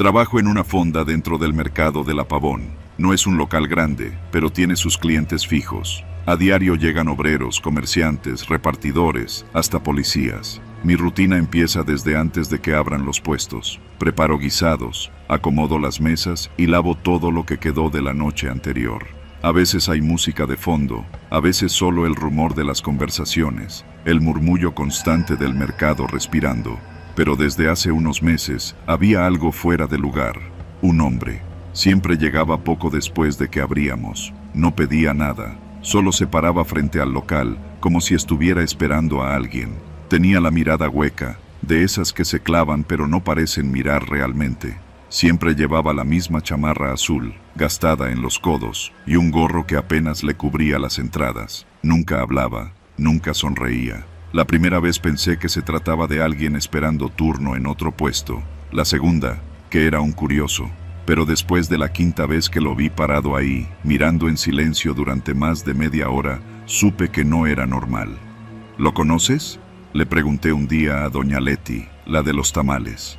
Trabajo en una fonda dentro del mercado de La Pavón. No es un local grande, pero tiene sus clientes fijos. A diario llegan obreros, comerciantes, repartidores, hasta policías. Mi rutina empieza desde antes de que abran los puestos. Preparo guisados, acomodo las mesas y lavo todo lo que quedó de la noche anterior. A veces hay música de fondo, a veces solo el rumor de las conversaciones, el murmullo constante del mercado respirando. Pero desde hace unos meses había algo fuera de lugar. Un hombre. Siempre llegaba poco después de que abríamos. No pedía nada. Solo se paraba frente al local, como si estuviera esperando a alguien. Tenía la mirada hueca, de esas que se clavan pero no parecen mirar realmente. Siempre llevaba la misma chamarra azul, gastada en los codos, y un gorro que apenas le cubría las entradas. Nunca hablaba, nunca sonreía. La primera vez pensé que se trataba de alguien esperando turno en otro puesto. La segunda, que era un curioso. Pero después de la quinta vez que lo vi parado ahí, mirando en silencio durante más de media hora, supe que no era normal. ¿Lo conoces?, le pregunté un día a doña Leti, la de los tamales.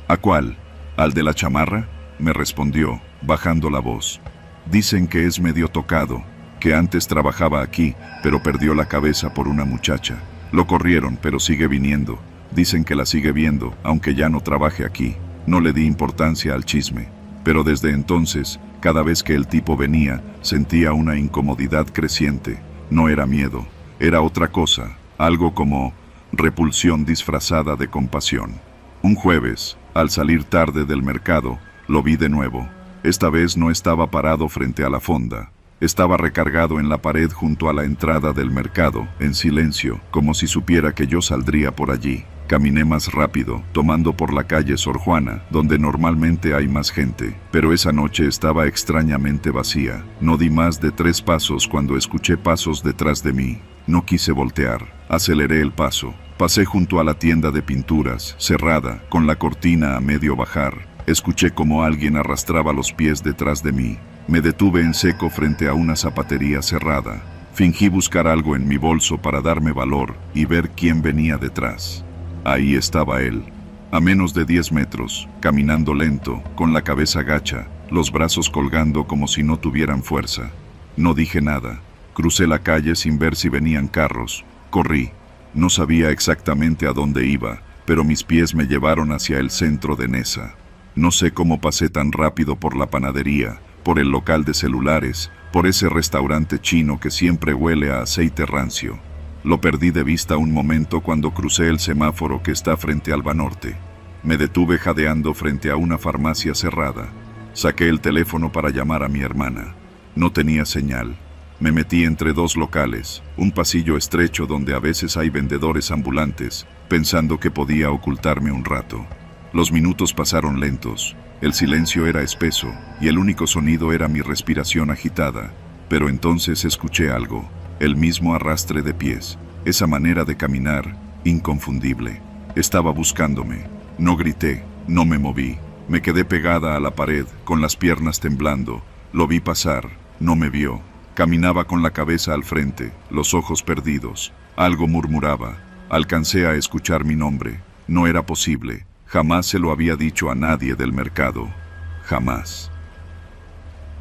¿A cuál? ¿Al de la chamarra?, me respondió, bajando la voz. Dicen que es medio tocado, que antes trabajaba aquí, pero perdió la cabeza por una muchacha. Lo corrieron, pero sigue viniendo. Dicen que la sigue viendo, aunque ya no trabaje aquí. No le di importancia al chisme. Pero desde entonces, cada vez que el tipo venía, sentía una incomodidad creciente. No era miedo, era otra cosa, algo como repulsión disfrazada de compasión. Un jueves, al salir tarde del mercado, lo vi de nuevo. Esta vez no estaba parado frente a la fonda. Estaba recargado en la pared junto a la entrada del mercado, en silencio, como si supiera que yo saldría por allí. Caminé más rápido, tomando por la calle Sor Juana, donde normalmente hay más gente, pero esa noche estaba extrañamente vacía. No di más de 3 pasos cuando escuché pasos detrás de mí. No quise voltear, aceleré el paso. Pasé junto a la tienda de pinturas, cerrada, con la cortina a medio bajar. Escuché como alguien arrastraba los pies detrás de mí. Me detuve en seco frente a una zapatería cerrada. Fingí buscar algo en mi bolso para darme valor y ver quién venía detrás. Ahí estaba él, a menos de 10 metros, caminando lento, con la cabeza gacha, los brazos colgando como si no tuvieran fuerza. No dije nada. Crucé la calle sin ver si venían carros. Corrí. No sabía exactamente a dónde iba, pero mis pies me llevaron hacia el centro de Neza. No sé cómo pasé tan rápido por la panadería, por el local de celulares, por ese restaurante chino que siempre huele a aceite rancio. Lo perdí de vista un momento cuando crucé el semáforo que está frente al Banorte. Me detuve jadeando frente a una farmacia cerrada. Saqué el teléfono para llamar a mi hermana. No tenía señal. Me metí entre 2 locales, un pasillo estrecho donde a veces hay vendedores ambulantes, pensando que podía ocultarme un rato. Los minutos pasaron lentos. El silencio era espeso, y el único sonido era mi respiración agitada. Pero entonces escuché algo, el mismo arrastre de pies, esa manera de caminar, inconfundible. Estaba buscándome. No grité, no me moví. Me quedé pegada a la pared, con las piernas temblando. Lo vi pasar, no me vio. Caminaba con la cabeza al frente, los ojos perdidos. Algo murmuraba. Alcancé a escuchar mi nombre. No era posible. Jamás se lo había dicho a nadie del mercado. Jamás.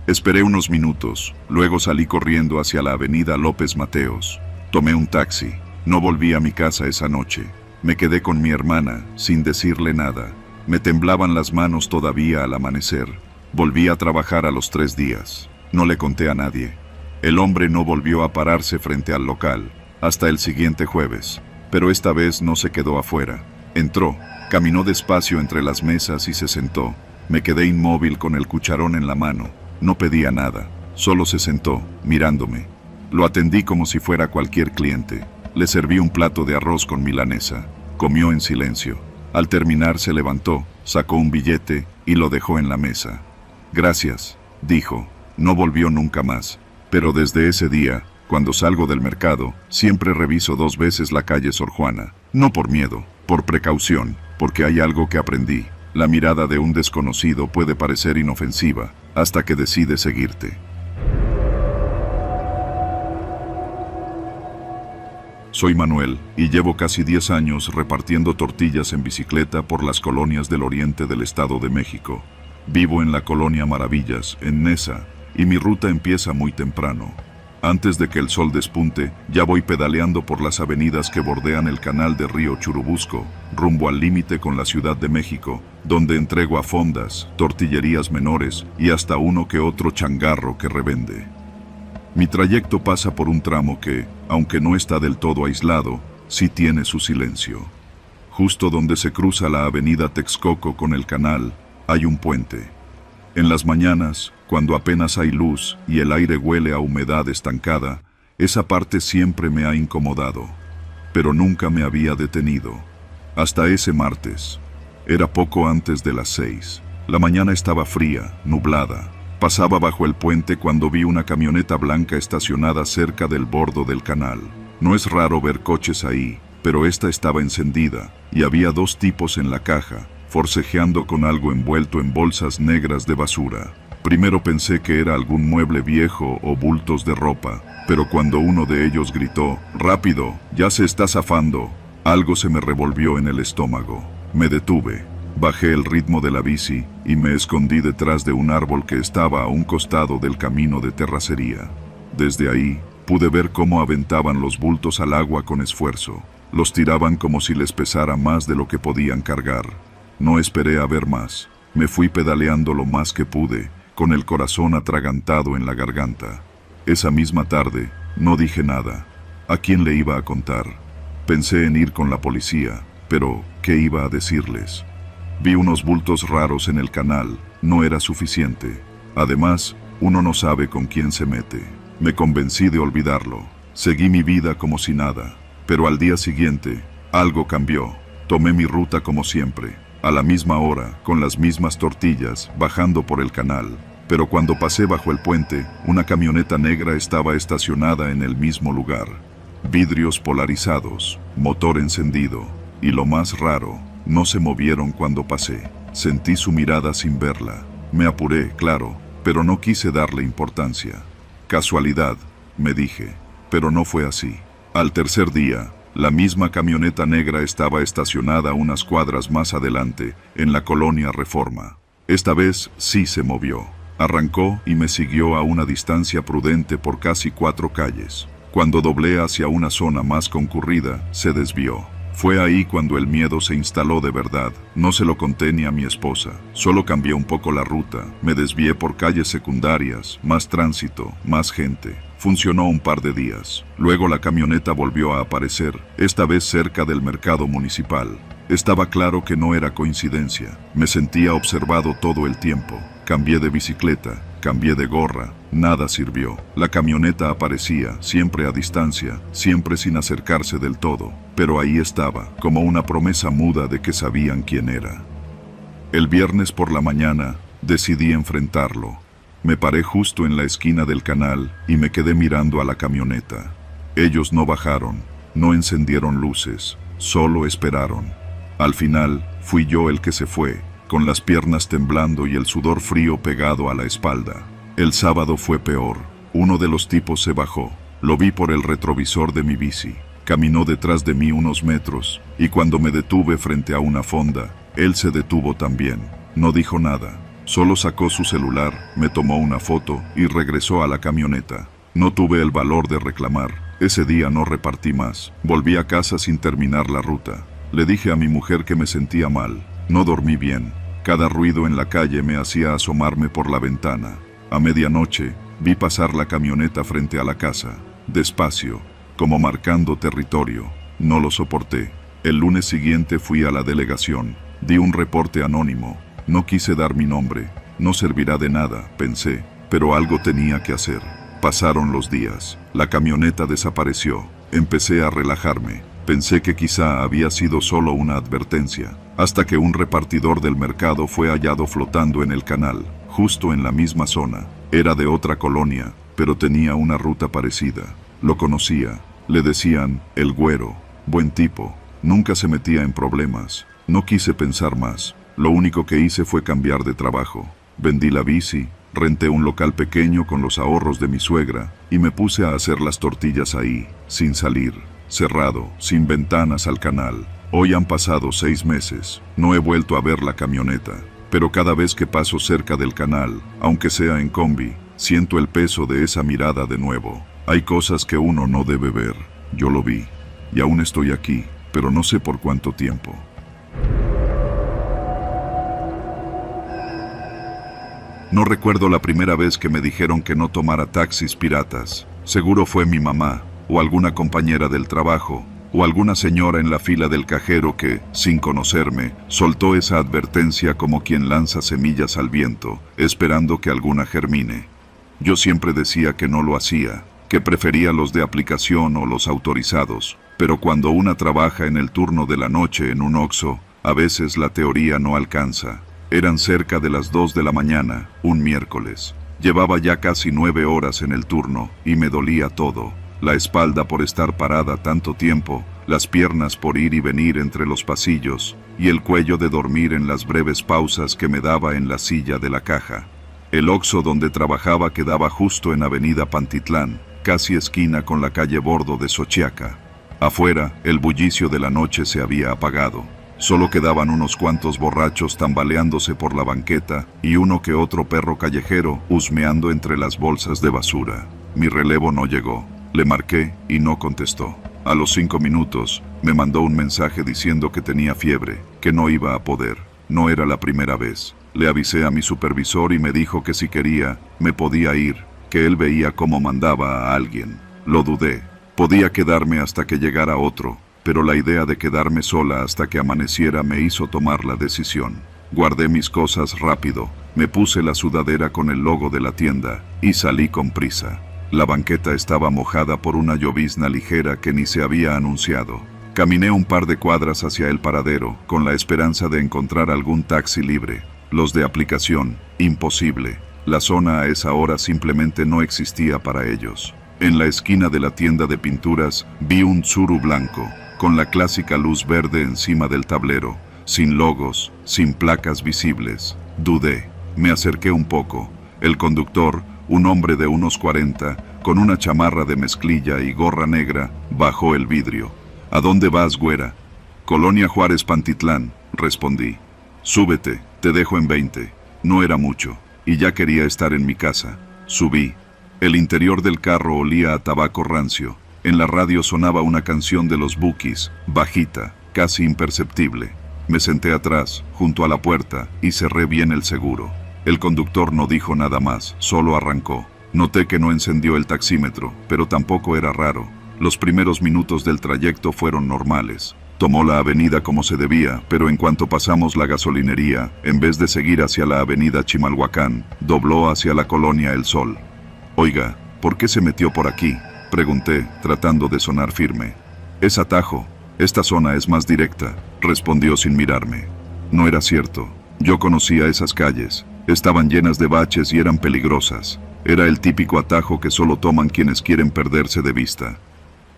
Esperé unos minutos, luego salí corriendo hacia la avenida López Mateos. Tomé un taxi. No volví a mi casa esa noche. Me quedé con mi hermana, sin decirle nada. Me temblaban las manos todavía al amanecer. Volví a trabajar a los 3 días. No le conté a nadie. El hombre no volvió a pararse frente al local, hasta el siguiente jueves. Pero esta vez no se quedó afuera. Entró. Caminó despacio entre las mesas y se sentó. Me quedé inmóvil con el cucharón en la mano. No pedía nada. Solo se sentó, mirándome. Lo atendí como si fuera cualquier cliente. Le serví un plato de arroz con milanesa. Comió en silencio. Al terminar se levantó, sacó un billete y lo dejó en la mesa. Gracias, dijo. No volvió nunca más. Pero desde ese día, cuando salgo del mercado, siempre reviso 2 veces la calle Sor Juana. No por miedo, por precaución, porque hay algo que aprendí. La mirada de un desconocido puede parecer inofensiva, hasta que decide seguirte. Soy Manuel y llevo casi 10 años repartiendo tortillas en bicicleta por las colonias del oriente del Estado de México. Vivo en la colonia Maravillas, en Nesa, y mi ruta empieza muy temprano. Antes de que el sol despunte, ya voy pedaleando por las avenidas que bordean el canal de Río Churubusco, rumbo al límite con la Ciudad de México, donde entrego a fondas, tortillerías menores y hasta uno que otro changarro que revende. Mi trayecto pasa por un tramo que, aunque no está del todo aislado, sí tiene su silencio. Justo donde se cruza la avenida Texcoco con el canal, hay un puente. En las mañanas, cuando apenas hay luz y el aire huele a humedad estancada, esa parte siempre me ha incomodado, pero nunca me había detenido. Hasta ese martes. Era poco antes de las 6. La mañana estaba fría, nublada. Pasaba bajo el puente cuando vi una camioneta blanca estacionada cerca del bordo del canal. No es raro ver coches ahí, pero esta estaba encendida, y había 2 tipos en la caja, forcejeando con algo envuelto en bolsas negras de basura. Primero pensé que era algún mueble viejo o bultos de ropa, pero cuando uno de ellos gritó, «¡Rápido! ¡Ya se está zafando!», algo se me revolvió en el estómago. Me detuve, bajé el ritmo de la bici y me escondí detrás de un árbol que estaba a un costado del camino de terracería. Desde ahí, pude ver cómo aventaban los bultos al agua con esfuerzo. Los tiraban como si les pesara más de lo que podían cargar. No esperé a ver más. Me fui pedaleando lo más que pude, con el corazón atragantado en la garganta. Esa misma tarde, no dije nada. ¿A quién le iba a contar? Pensé en ir con la policía, pero ¿qué iba a decirles? Vi unos bultos raros en el canal, no era suficiente. Además, uno no sabe con quién se mete. Me convencí de olvidarlo. Seguí mi vida como si nada. Pero al día siguiente, algo cambió. Tomé mi ruta como siempre, a la misma hora, con las mismas tortillas, bajando por el canal. Pero cuando pasé bajo el puente, una camioneta negra estaba estacionada en el mismo lugar. Vidrios polarizados, motor encendido, y lo más raro, no se movieron cuando pasé. Sentí su mirada sin verla. Me apuré, claro, pero no quise darle importancia. Casualidad, me dije, pero no fue así. Al tercer día, la misma camioneta negra estaba estacionada unas cuadras más adelante, en la colonia Reforma. Esta vez sí se movió. Arrancó y me siguió a una distancia prudente por casi 4 calles. Cuando doblé hacia una zona más concurrida, se desvió. Fue ahí cuando el miedo se instaló de verdad. No se lo conté ni a mi esposa. Solo cambié un poco la ruta. Me desvié por calles secundarias, más tránsito, más gente. Funcionó un par de días. Luego la camioneta volvió a aparecer, esta vez cerca del mercado municipal. Estaba claro que no era coincidencia. Me sentía observado todo el tiempo. Cambié de bicicleta, cambié de gorra, nada sirvió. La camioneta aparecía, siempre a distancia, siempre sin acercarse del todo, pero ahí estaba, como una promesa muda de que sabían quién era. El viernes por la mañana, decidí enfrentarlo. Me paré justo en la esquina del canal y me quedé mirando a la camioneta. Ellos no bajaron, no encendieron luces, solo esperaron. Al final, fui yo el que se fue, con las piernas temblando y el sudor frío pegado a la espalda. El sábado fue peor. Uno de los tipos se bajó. Lo vi por el retrovisor de mi bici. Caminó detrás de mí unos metros, y cuando me detuve frente a una fonda, él se detuvo también. No dijo nada. Solo sacó su celular, me tomó una foto y regresó a la camioneta. No tuve el valor de reclamar. Ese día no repartí más. Volví a casa sin terminar la ruta. Le dije a mi mujer que me sentía mal. No dormí bien. Cada ruido en la calle me hacía asomarme por la ventana. A medianoche, vi pasar la camioneta frente a la casa. Despacio, como marcando territorio. No lo soporté. El lunes siguiente fui a la delegación. Di un reporte anónimo. No quise dar mi nombre. No servirá de nada, pensé, pero algo tenía que hacer. Pasaron los días. La camioneta desapareció. Empecé a relajarme. Pensé que quizá había sido solo una advertencia, hasta que un repartidor del mercado fue hallado flotando en el canal, justo en la misma zona. Era de otra colonia, pero tenía una ruta parecida. Lo conocía. Le decían, el güero. Buen tipo. Nunca se metía en problemas. No quise pensar más. Lo único que hice fue cambiar de trabajo. Vendí la bici, renté un local pequeño con los ahorros de mi suegra y me puse a hacer las tortillas ahí, sin salir. cerrado, sin ventanas al canal. Hoy han pasado 6 meses, no he vuelto a ver la camioneta, pero cada vez que paso cerca del canal, aunque sea en combi, siento el peso de esa mirada de nuevo. Hay cosas que uno no debe ver, yo lo vi, y aún estoy aquí, pero no sé por cuánto tiempo. No recuerdo la primera vez que me dijeron que no tomara taxis piratas. Seguro fue mi mamá, o alguna compañera del trabajo, o alguna señora en la fila del cajero que, sin conocerme, soltó esa advertencia como quien lanza semillas al viento, esperando que alguna germine. Yo siempre decía que no lo hacía, que prefería los de aplicación o los autorizados, pero cuando una trabaja en el turno de la noche en un Oxxo, a veces la teoría no alcanza. Eran cerca de las 2 de la mañana, un miércoles. Llevaba ya casi 9 horas en el turno, y me dolía todo. La espalda por estar parada tanto tiempo, las piernas por ir y venir entre los pasillos, y el cuello de dormir en las breves pausas que me daba en la silla de la caja. El Oxxo donde trabajaba quedaba justo en Avenida Pantitlán, casi esquina con la calle Bordo de Xochiaca. Afuera, el bullicio de la noche se había apagado. Solo quedaban unos cuantos borrachos tambaleándose por la banqueta y uno que otro perro callejero husmeando entre las bolsas de basura. Mi relevo no llegó. Le marqué y no contestó. A los 5 minutos me mandó un mensaje diciendo que tenía fiebre, que no iba a poder. No era la primera vez. Le avisé a mi supervisor y me dijo que si quería, me podía ir, que él veía cómo mandaba a alguien. Lo dudé. Podía quedarme hasta que llegara otro, pero la idea de quedarme sola hasta que amaneciera me hizo tomar la decisión. Guardé mis cosas rápido, me puse la sudadera con el logo de la tienda y salí con prisa. La banqueta estaba mojada por una llovizna ligera que ni se había anunciado. Caminé un par de cuadras hacia el paradero, con la esperanza de encontrar algún taxi libre. Los de aplicación, imposible. La zona a esa hora simplemente no existía para ellos. En la esquina de la tienda de pinturas vi un Tsuru blanco, con la clásica luz verde encima del tablero, sin logos, sin placas visibles. Dudé. Me acerqué un poco. El conductor, un hombre de unos 40, con una chamarra de mezclilla y gorra negra, bajó el vidrio. ¿A dónde vas, güera? Colonia Juárez Pantitlán, respondí. Súbete, te dejo en 20. No era mucho, y ya quería estar en mi casa. Subí. El interior del carro olía a tabaco rancio. En la radio sonaba una canción de los Bukis, bajita, casi imperceptible. Me senté atrás, junto a la puerta, y cerré bien el seguro. El conductor no dijo nada más, solo arrancó. Noté que no encendió el taxímetro, pero tampoco era raro. Los primeros minutos del trayecto fueron normales. Tomó la avenida como se debía, pero en cuanto pasamos la gasolinería, en vez de seguir hacia la avenida Chimalhuacán, dobló hacia la colonia El Sol. Oiga, ¿por qué se metió por aquí?, pregunté, tratando de sonar firme. Es atajo. Esta zona es más directa, respondió sin mirarme. No era cierto. Yo conocía esas calles. Estaban llenas de baches y eran peligrosas. Era el típico atajo que solo toman quienes quieren perderse de vista.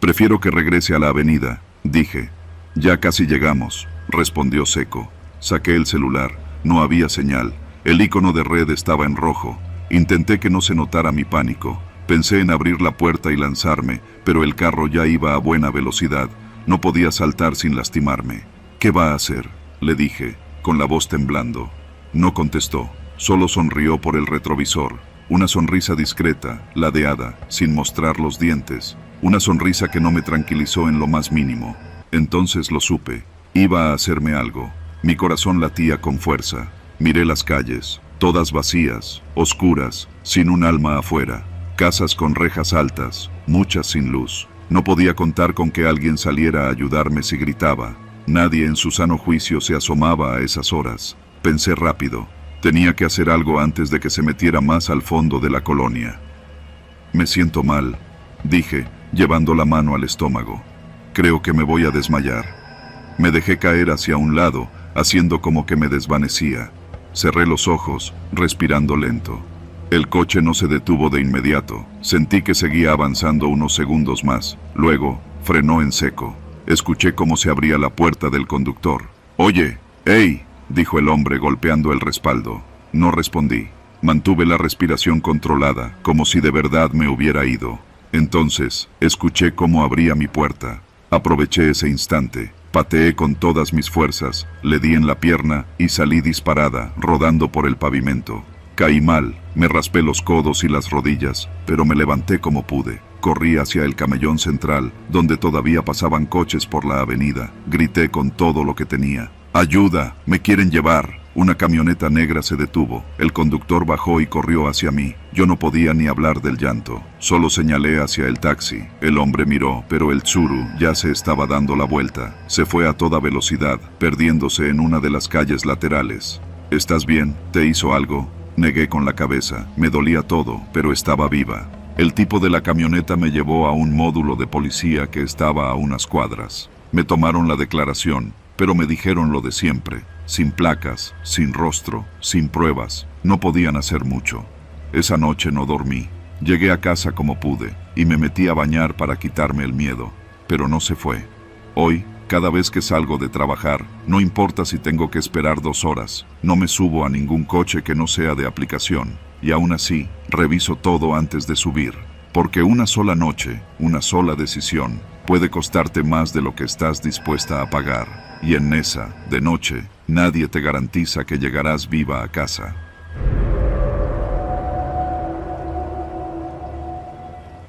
Prefiero que regrese a la avenida, dije. Ya casi llegamos, respondió seco. Saqué el celular. No había señal. El icono de red estaba en rojo. Intenté que no se notara mi pánico. Pensé en abrir la puerta y lanzarme, pero el carro ya iba a buena velocidad. No podía saltar sin lastimarme. ¿Qué va a hacer?, le dije, con la voz temblando. No contestó, solo sonrió por el retrovisor. Una sonrisa discreta, ladeada, sin mostrar los dientes. Una sonrisa que no me tranquilizó en lo más mínimo. Entonces lo supe. Iba a hacerme algo. Mi corazón latía con fuerza. Miré las calles, todas vacías, oscuras, sin un alma afuera. Casas con rejas altas, muchas sin luz. No podía contar con que alguien saliera a ayudarme si gritaba. Nadie en su sano juicio se asomaba a esas horas. Pensé rápido. Tenía que hacer algo antes de que se metiera más al fondo de la colonia. Me siento mal, dije, llevando la mano al estómago. Creo que me voy a desmayar. Me dejé caer hacia un lado, haciendo como que me desvanecía. Cerré los ojos, respirando lento. El coche no se detuvo de inmediato. Sentí que seguía avanzando unos segundos más. Luego, frenó en seco. Escuché cómo se abría la puerta del conductor. «Oye, hey», dijo el hombre golpeando el respaldo. No respondí. Mantuve la respiración controlada, como si de verdad me hubiera ido. Entonces, escuché cómo abría mi puerta. Aproveché ese instante, pateé con todas mis fuerzas, le di en la pierna y salí disparada, rodando por el pavimento. Caí mal, me raspé los codos y las rodillas, pero me levanté como pude. Corrí hacia el camellón central, donde todavía pasaban coches por la avenida. Grité con todo lo que tenía. ¡Ayuda! ¡Me quieren llevar! Una camioneta negra se detuvo. El conductor bajó y corrió hacia mí. Yo no podía ni hablar del llanto. Solo señalé hacia el taxi. El hombre miró, pero el Tsuru ya se estaba dando la vuelta. Se fue a toda velocidad, perdiéndose en una de las calles laterales. ¿Estás bien? ¿Te hizo algo? Negué con la cabeza. Me dolía todo, pero estaba viva. El tipo de la camioneta me llevó a un módulo de policía que estaba a unas cuadras. Me tomaron la declaración, pero me dijeron lo de siempre. Sin placas, sin rostro, sin pruebas. No podían hacer mucho. Esa noche no dormí. Llegué a casa como pude, y me metí a bañar para quitarme el miedo. Pero no se fue. Hoy, cada vez que salgo de trabajar, no importa si tengo que esperar 2 horas, no me subo a ningún coche que no sea de aplicación, y aún así, reviso todo antes de subir, porque una sola noche, una sola decisión, puede costarte más de lo que estás dispuesta a pagar, y en esa, de noche, nadie te garantiza que llegarás viva a casa.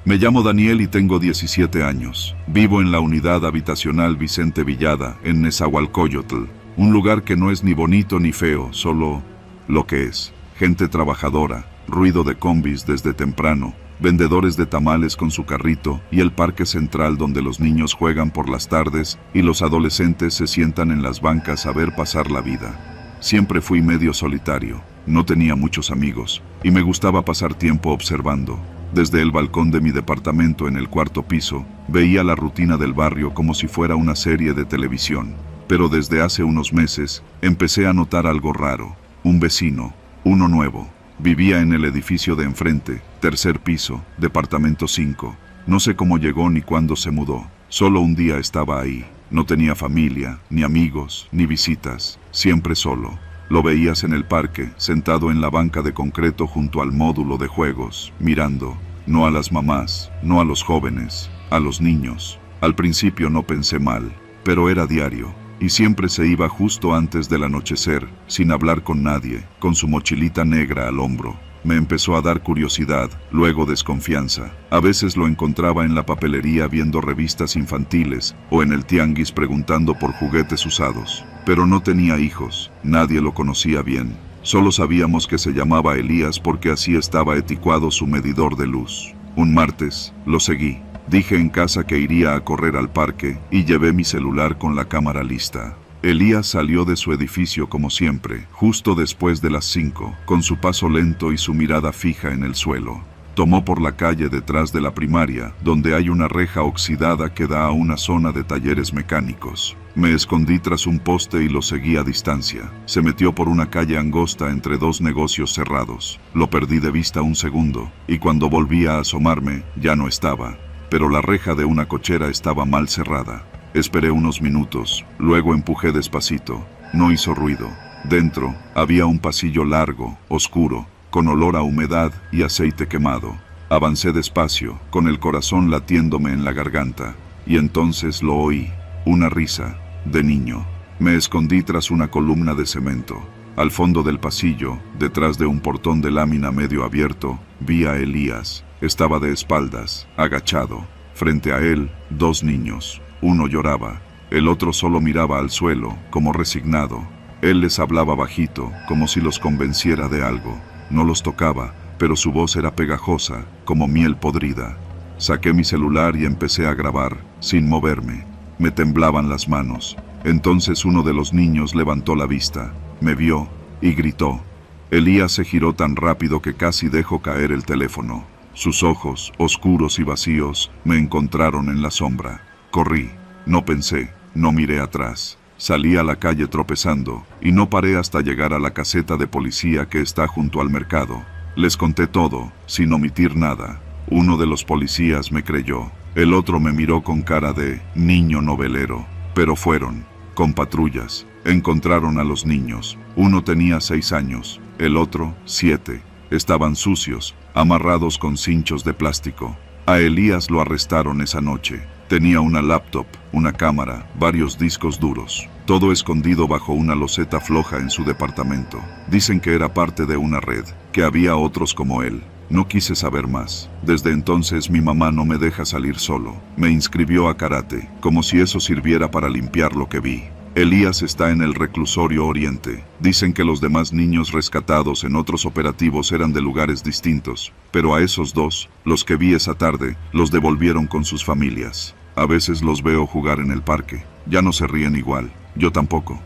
Me llamo Daniel y tengo 17 años. Vivo en la unidad habitacional Vicente Villada, en Nezahualcóyotl, un lugar que no es ni bonito ni feo, solo lo que es. Gente trabajadora, ruido de combis desde temprano, vendedores de tamales con su carrito y el parque central donde los niños juegan por las tardes y los adolescentes se sientan en las bancas a ver pasar la vida. Siempre fui medio solitario, no tenía muchos amigos y me gustaba pasar tiempo observando. Desde el balcón de mi departamento en el 4º piso, veía la rutina del barrio como si fuera una serie de televisión. Pero desde hace unos meses, empecé a notar algo raro. Un vecino, uno nuevo. Vivía en el edificio de enfrente, 3er piso, departamento 5. No sé cómo llegó ni cuándo se mudó. Solo un día estaba ahí. No tenía familia, ni amigos, ni visitas. Siempre solo. Lo veías en el parque, sentado en la banca de concreto junto al módulo de juegos, mirando, no a las mamás, no a los jóvenes, a los niños. Al principio no pensé mal, pero era diario, y siempre se iba justo antes del anochecer, sin hablar con nadie, con su mochilita negra al hombro. Me empezó a dar curiosidad, luego desconfianza. A veces lo encontraba en la papelería viendo revistas infantiles, o en el tianguis preguntando por juguetes usados. Pero no tenía hijos, nadie lo conocía bien. Solo sabíamos que se llamaba Elías porque así estaba etiquetado su medidor de luz. Un martes, lo seguí. Dije en casa que iría a correr al parque, y llevé mi celular con la cámara lista. Elías salió de su edificio como siempre, justo después de las 5, con su paso lento y su mirada fija en el suelo. Tomó por la calle detrás de la primaria, donde hay una reja oxidada que da a una zona de talleres mecánicos. Me escondí tras un poste y lo seguí a distancia. Se metió por una calle angosta entre 2 negocios cerrados. Lo perdí de vista un segundo, y cuando volví a asomarme, ya no estaba. Pero la reja de una cochera estaba mal cerrada. Esperé unos minutos, luego empujé despacito. No hizo ruido. Dentro, había un pasillo largo, oscuro, con olor a humedad y aceite quemado. Avancé despacio, con el corazón latiéndome en la garganta, y entonces lo oí, una risa, de niño. Me escondí tras una columna de cemento. Al fondo del pasillo, detrás de un portón de lámina medio abierto, vi a Elías. Estaba de espaldas, agachado. Frente a él, 2 niños. Uno lloraba, el otro solo miraba al suelo, como resignado. Él les hablaba bajito, como si los convenciera de algo. No los tocaba, pero su voz era pegajosa, como miel podrida. Saqué mi celular y empecé a grabar, sin moverme. Me temblaban las manos. Entonces uno de los niños levantó la vista, me vio y gritó. Elías se giró tan rápido que casi dejó caer el teléfono. Sus ojos, oscuros y vacíos, me encontraron en la sombra. Corrí, no pensé, no miré atrás. Salí a la calle tropezando, y no paré hasta llegar a la caseta de policía que está junto al mercado. Les conté todo, sin omitir nada. Uno de los policías me creyó, el otro me miró con cara de niño novelero. Pero fueron, con patrullas, encontraron a los niños. Uno tenía 6 años, el otro 7. Estaban sucios, amarrados con cinchos de plástico. A Elías lo arrestaron esa noche. Tenía una laptop, una cámara, varios discos duros. Todo escondido bajo una loseta floja en su departamento. Dicen que era parte de una red, que había otros como él. No quise saber más. Desde entonces mi mamá no me deja salir solo. Me inscribió a karate, como si eso sirviera para limpiar lo que vi. Elías está en el reclusorio Oriente. Dicen que los demás niños rescatados en otros operativos eran de lugares distintos, pero a esos dos, los que vi esa tarde, los devolvieron con sus familias. A veces los veo jugar en el parque. Ya no se ríen igual. Yo tampoco.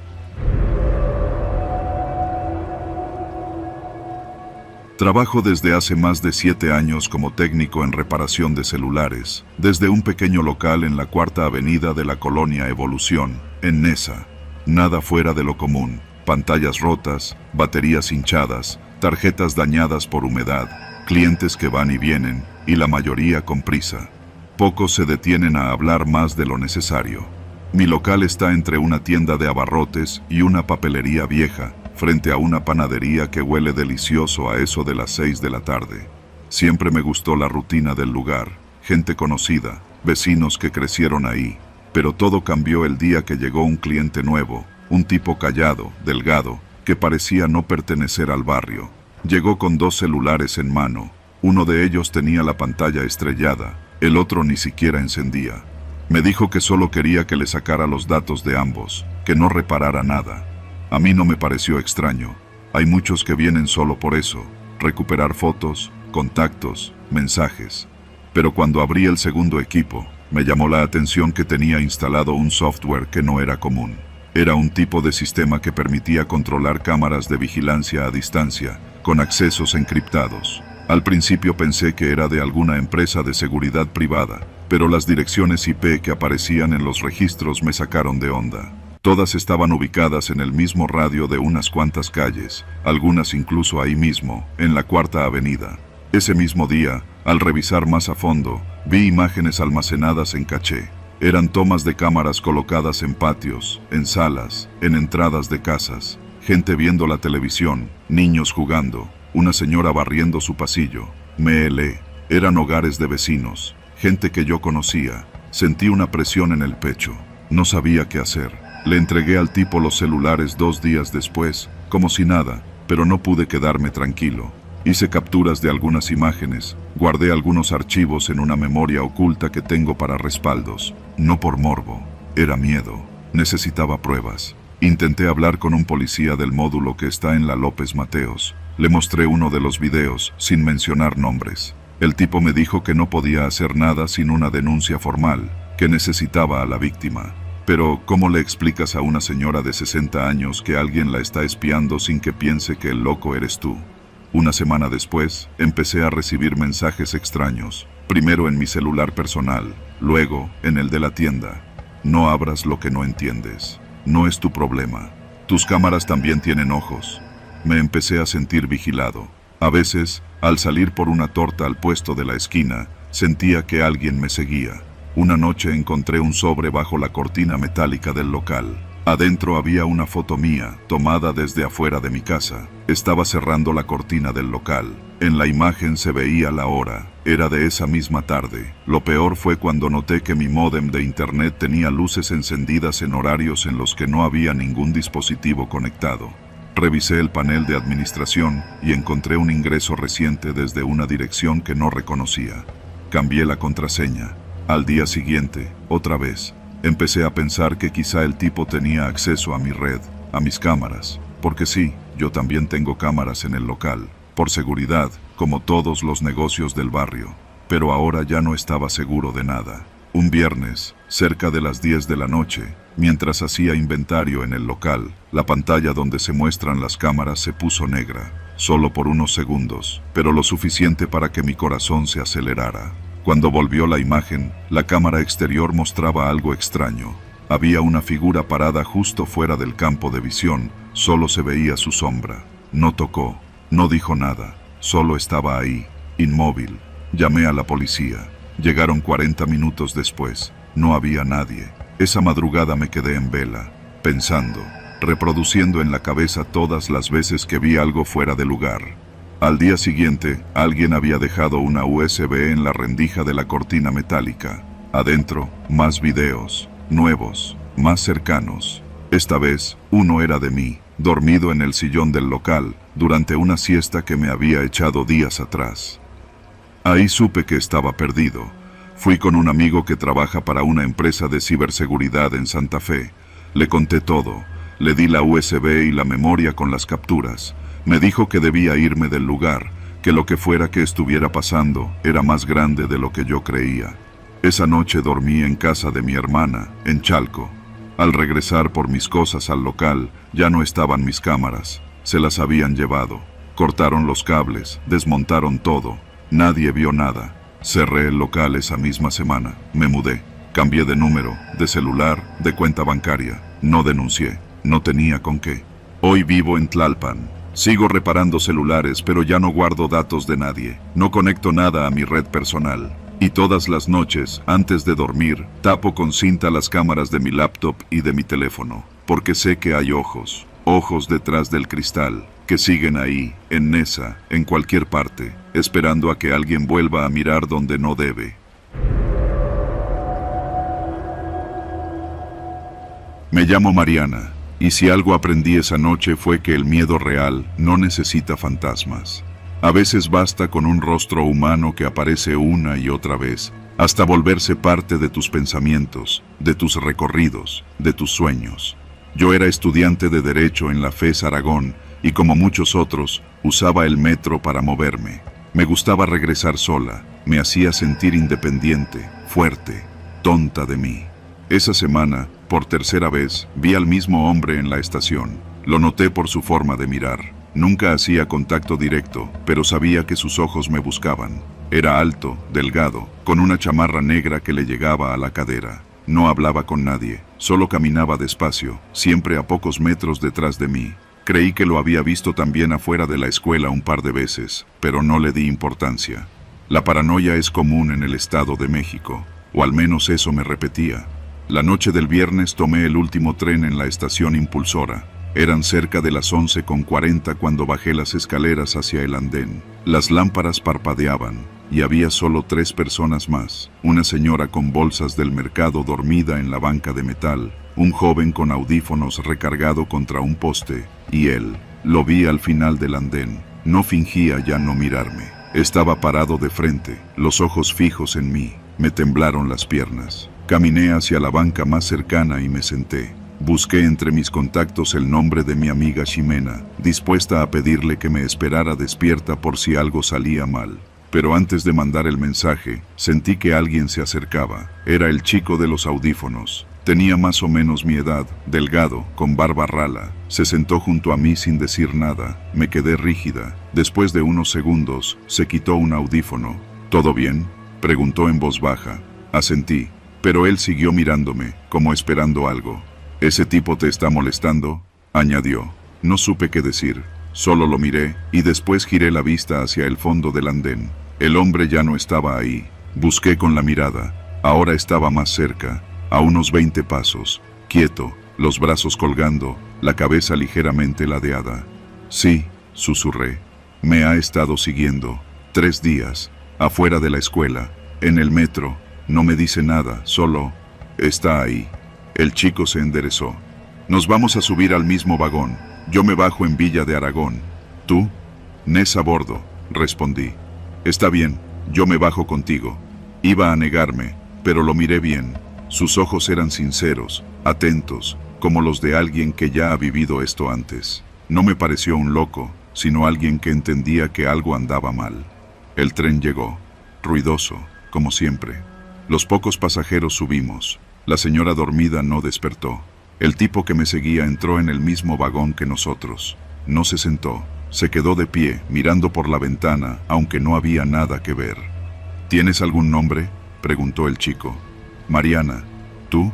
Trabajo desde hace más de 7 años como técnico en reparación de celulares, desde un pequeño local en la Cuarta Avenida de la colonia Evolución, en Nesa. Nada fuera de lo común. Pantallas rotas, baterías hinchadas, tarjetas dañadas por humedad, clientes que van y vienen, y la mayoría con prisa. Pocos se detienen a hablar más de lo necesario. Mi local está entre una tienda de abarrotes y una papelería vieja, frente a una panadería que huele delicioso a eso de las 6 de la tarde. Siempre me gustó la rutina del lugar, gente conocida, vecinos que crecieron ahí. Pero todo cambió el día que llegó un cliente nuevo, un tipo callado, delgado, que parecía no pertenecer al barrio. Llegó con 2 celulares en mano. Uno de ellos tenía la pantalla estrellada, el otro ni siquiera encendía. Me dijo que solo quería que le sacara los datos de ambos, que no reparara nada. A mí no me pareció extraño. Hay muchos que vienen solo por eso, recuperar fotos, contactos, mensajes. Pero cuando abrí el segundo equipo, me llamó la atención que tenía instalado un software que no era común. Era un tipo de sistema que permitía controlar cámaras de vigilancia a distancia, con accesos encriptados. Al principio pensé que era de alguna empresa de seguridad privada, pero las direcciones IP que aparecían en los registros me sacaron de onda. Todas estaban ubicadas en el mismo radio de unas cuantas calles, algunas incluso ahí mismo, en la Cuarta Avenida. Ese mismo día, al revisar más a fondo, vi imágenes almacenadas en caché. Eran tomas de cámaras colocadas en patios, en salas, en entradas de casas, gente viendo la televisión, niños jugando, una señora barriendo su pasillo. Me helé. Eran hogares de vecinos, gente que yo conocía. Sentí una presión en el pecho. No sabía qué hacer. Le entregué al tipo los celulares 2 días después, como si nada, pero no pude quedarme tranquilo. Hice capturas de algunas imágenes, guardé algunos archivos en una memoria oculta que tengo para respaldos. No por morbo, era miedo. Necesitaba pruebas. Intenté hablar con un policía del módulo que está en la López Mateos. Le mostré uno de los videos, sin mencionar nombres. El tipo me dijo que no podía hacer nada sin una denuncia formal, que necesitaba a la víctima. Pero, ¿cómo le explicas a una señora de 60 años que alguien la está espiando sin que piense que el loco eres tú? Una semana después, empecé a recibir mensajes extraños, primero en mi celular personal, luego en el de la tienda. No abras lo que no entiendes. No es tu problema. Tus cámaras también tienen ojos. Me empecé a sentir vigilado. A veces, al salir por una torta al puesto de la esquina, sentía que alguien me seguía. Una noche encontré un sobre bajo la cortina metálica del local. Adentro había una foto mía, tomada desde afuera de mi casa. Estaba cerrando la cortina del local. En la imagen se veía la hora. Era de esa misma tarde. Lo peor fue cuando noté que mi módem de internet tenía luces encendidas en horarios en los que no había ningún dispositivo conectado. Revisé el panel de administración y encontré un ingreso reciente desde una dirección que no reconocía. Cambié la contraseña. Al día siguiente, otra vez, empecé a pensar que quizá el tipo tenía acceso a mi red, a mis cámaras, porque sí, yo también tengo cámaras en el local, por seguridad, como todos los negocios del barrio, pero ahora ya no estaba seguro de nada. Un viernes, cerca de las 10 de la noche, mientras hacía inventario en el local, la pantalla donde se muestran las cámaras se puso negra, solo por unos segundos, pero lo suficiente para que mi corazón se acelerara. Cuando volvió la imagen, la cámara exterior mostraba algo extraño. Había una figura parada justo fuera del campo de visión, solo se veía su sombra. No tocó, no dijo nada, solo estaba ahí, inmóvil. Llamé a la policía. Llegaron 40 minutos después. No había nadie. Esa madrugada me quedé en vela, pensando, reproduciendo en la cabeza todas las veces que vi algo fuera de lugar. Al día siguiente, alguien había dejado una USB en la rendija de la cortina metálica. Adentro, más videos, nuevos, más cercanos. Esta vez, uno era de mí, dormido en el sillón del local, durante una siesta que me había echado días atrás. Ahí supe que estaba perdido. Fui con un amigo que trabaja para una empresa de ciberseguridad en Santa Fe. Le conté todo. Le di la USB y la memoria con las capturas. Me dijo que debía irme del lugar, que lo que fuera que estuviera pasando era más grande de lo que yo creía. Esa noche dormí en casa de mi hermana, en Chalco. Al regresar por mis cosas al local, ya no estaban mis cámaras. Se las habían llevado. Cortaron los cables, desmontaron todo. Nadie vio nada. Cerré el local esa misma semana. Me mudé. Cambié de número, de celular, de cuenta bancaria. No denuncié. No tenía con qué. Hoy vivo en Tlalpan. Sigo reparando celulares, pero ya no guardo datos de nadie. No conecto nada a mi red personal. Y todas las noches, antes de dormir, tapo con cinta las cámaras de mi laptop y de mi teléfono. Porque sé que hay ojos. Ojos detrás del cristal, que siguen ahí, en Nesa, en cualquier parte, esperando a que alguien vuelva a mirar donde no debe. Me llamo Mariana, y si algo aprendí esa noche fue que el miedo real no necesita fantasmas. A veces basta con un rostro humano que aparece una y otra vez, hasta volverse parte de tus pensamientos, de tus recorridos, de tus sueños. Yo era estudiante de Derecho en la FES Aragón y como muchos otros, usaba el metro para moverme. Me gustaba regresar sola, me hacía sentir independiente, fuerte, tonta de mí. Esa semana, por tercera vez, vi al mismo hombre en la estación. Lo noté por su forma de mirar. Nunca hacía contacto directo, pero sabía que sus ojos me buscaban. Era alto, delgado, con una chamarra negra que le llegaba a la cadera. No hablaba con nadie, solo caminaba despacio, siempre a pocos metros detrás de mí. Creí que lo había visto también afuera de la escuela un par de veces, pero no le di importancia. La paranoia es común en el Estado de México, o al menos eso me repetía. La noche del viernes tomé el último tren en la estación Impulsora. Eran cerca de las 11:40 cuando bajé las escaleras hacia el andén. Las lámparas parpadeaban, y había solo 3 personas más. Una señora con bolsas del mercado dormida en la banca de metal, un joven con audífonos recargado contra un poste, y él. Lo vi al final del andén. No fingía ya no mirarme. Estaba parado de frente, los ojos fijos en mí. Me temblaron las piernas. Caminé hacia la banca más cercana y me senté. Busqué entre mis contactos el nombre de mi amiga Ximena, dispuesta a pedirle que me esperara despierta por si algo salía mal. Pero antes de mandar el mensaje, sentí que alguien se acercaba. Era el chico de los audífonos. Tenía más o menos mi edad, delgado, con barba rala. Se sentó junto a mí sin decir nada. Me quedé rígida. Después de unos segundos, se quitó un audífono. ¿Todo bien?, preguntó en voz baja. Asentí, pero él siguió mirándome, como esperando algo. «¿Ese tipo te está molestando?», añadió. No supe qué decir, solo lo miré y después giré la vista hacia el fondo del andén. El hombre ya no estaba ahí. Busqué con la mirada. Ahora estaba más cerca, a unos 20 pasos, quieto, los brazos colgando, la cabeza ligeramente ladeada. «Sí», susurré. «Me ha estado siguiendo. 3 días, afuera de la escuela, en el metro. No me dice nada, solo está ahí». El chico se enderezó. «Nos vamos a subir al mismo vagón. Yo me bajo en Villa de Aragón. ¿Tú?». «Nesa a bordo», respondí. «Está bien, yo me bajo contigo». Iba a negarme, pero lo miré bien. Sus ojos eran sinceros, atentos, como los de alguien que ya ha vivido esto antes. No me pareció un loco, sino alguien que entendía que algo andaba mal. El tren llegó, ruidoso, como siempre. Los pocos pasajeros subimos. La señora dormida no despertó. El tipo que me seguía entró en el mismo vagón que nosotros. No se sentó, se quedó de pie, mirando por la ventana, aunque no había nada que ver. «¿Tienes algún nombre?», preguntó el chico. «Mariana». «¿Tú?».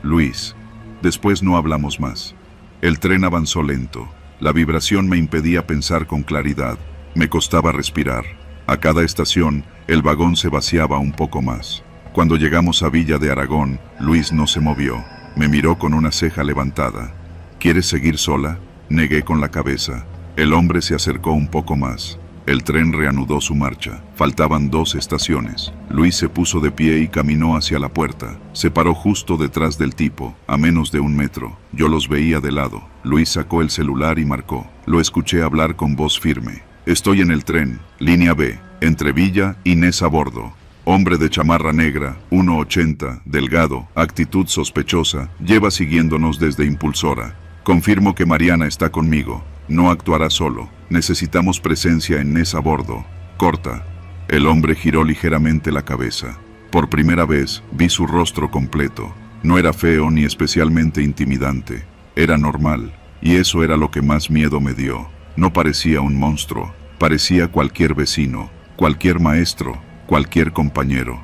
«Luis». Después no hablamos más. El tren avanzó lento. La vibración me impedía pensar con claridad. Me costaba respirar. A cada estación, el vagón se vaciaba un poco más. Cuando llegamos a Villa de Aragón, Luis no se movió. Me miró con una ceja levantada. «¿Quieres seguir sola?». Negué con la cabeza. El hombre se acercó un poco más. El tren reanudó su marcha. Faltaban 2 estaciones. Luis se puso de pie y caminó hacia la puerta. Se paró justo detrás del tipo, a menos de 1 metro. Yo los veía de lado. Luis sacó el celular y marcó. Lo escuché hablar con voz firme. Estoy en el tren, línea B, entre Villa y Nes a bordo. Hombre de chamarra negra, 1,80, delgado, actitud sospechosa, lleva siguiéndonos desde Impulsora. Confirmo que Mariana está conmigo. No actuará solo. Necesitamos presencia en Nes a bordo. Corta. El hombre giró ligeramente la cabeza. Por primera vez vi su rostro completo. No era feo ni especialmente intimidante. Era normal. Y eso era lo que más miedo me dio. No parecía un monstruo. Parecía cualquier vecino, cualquier maestro, cualquier compañero.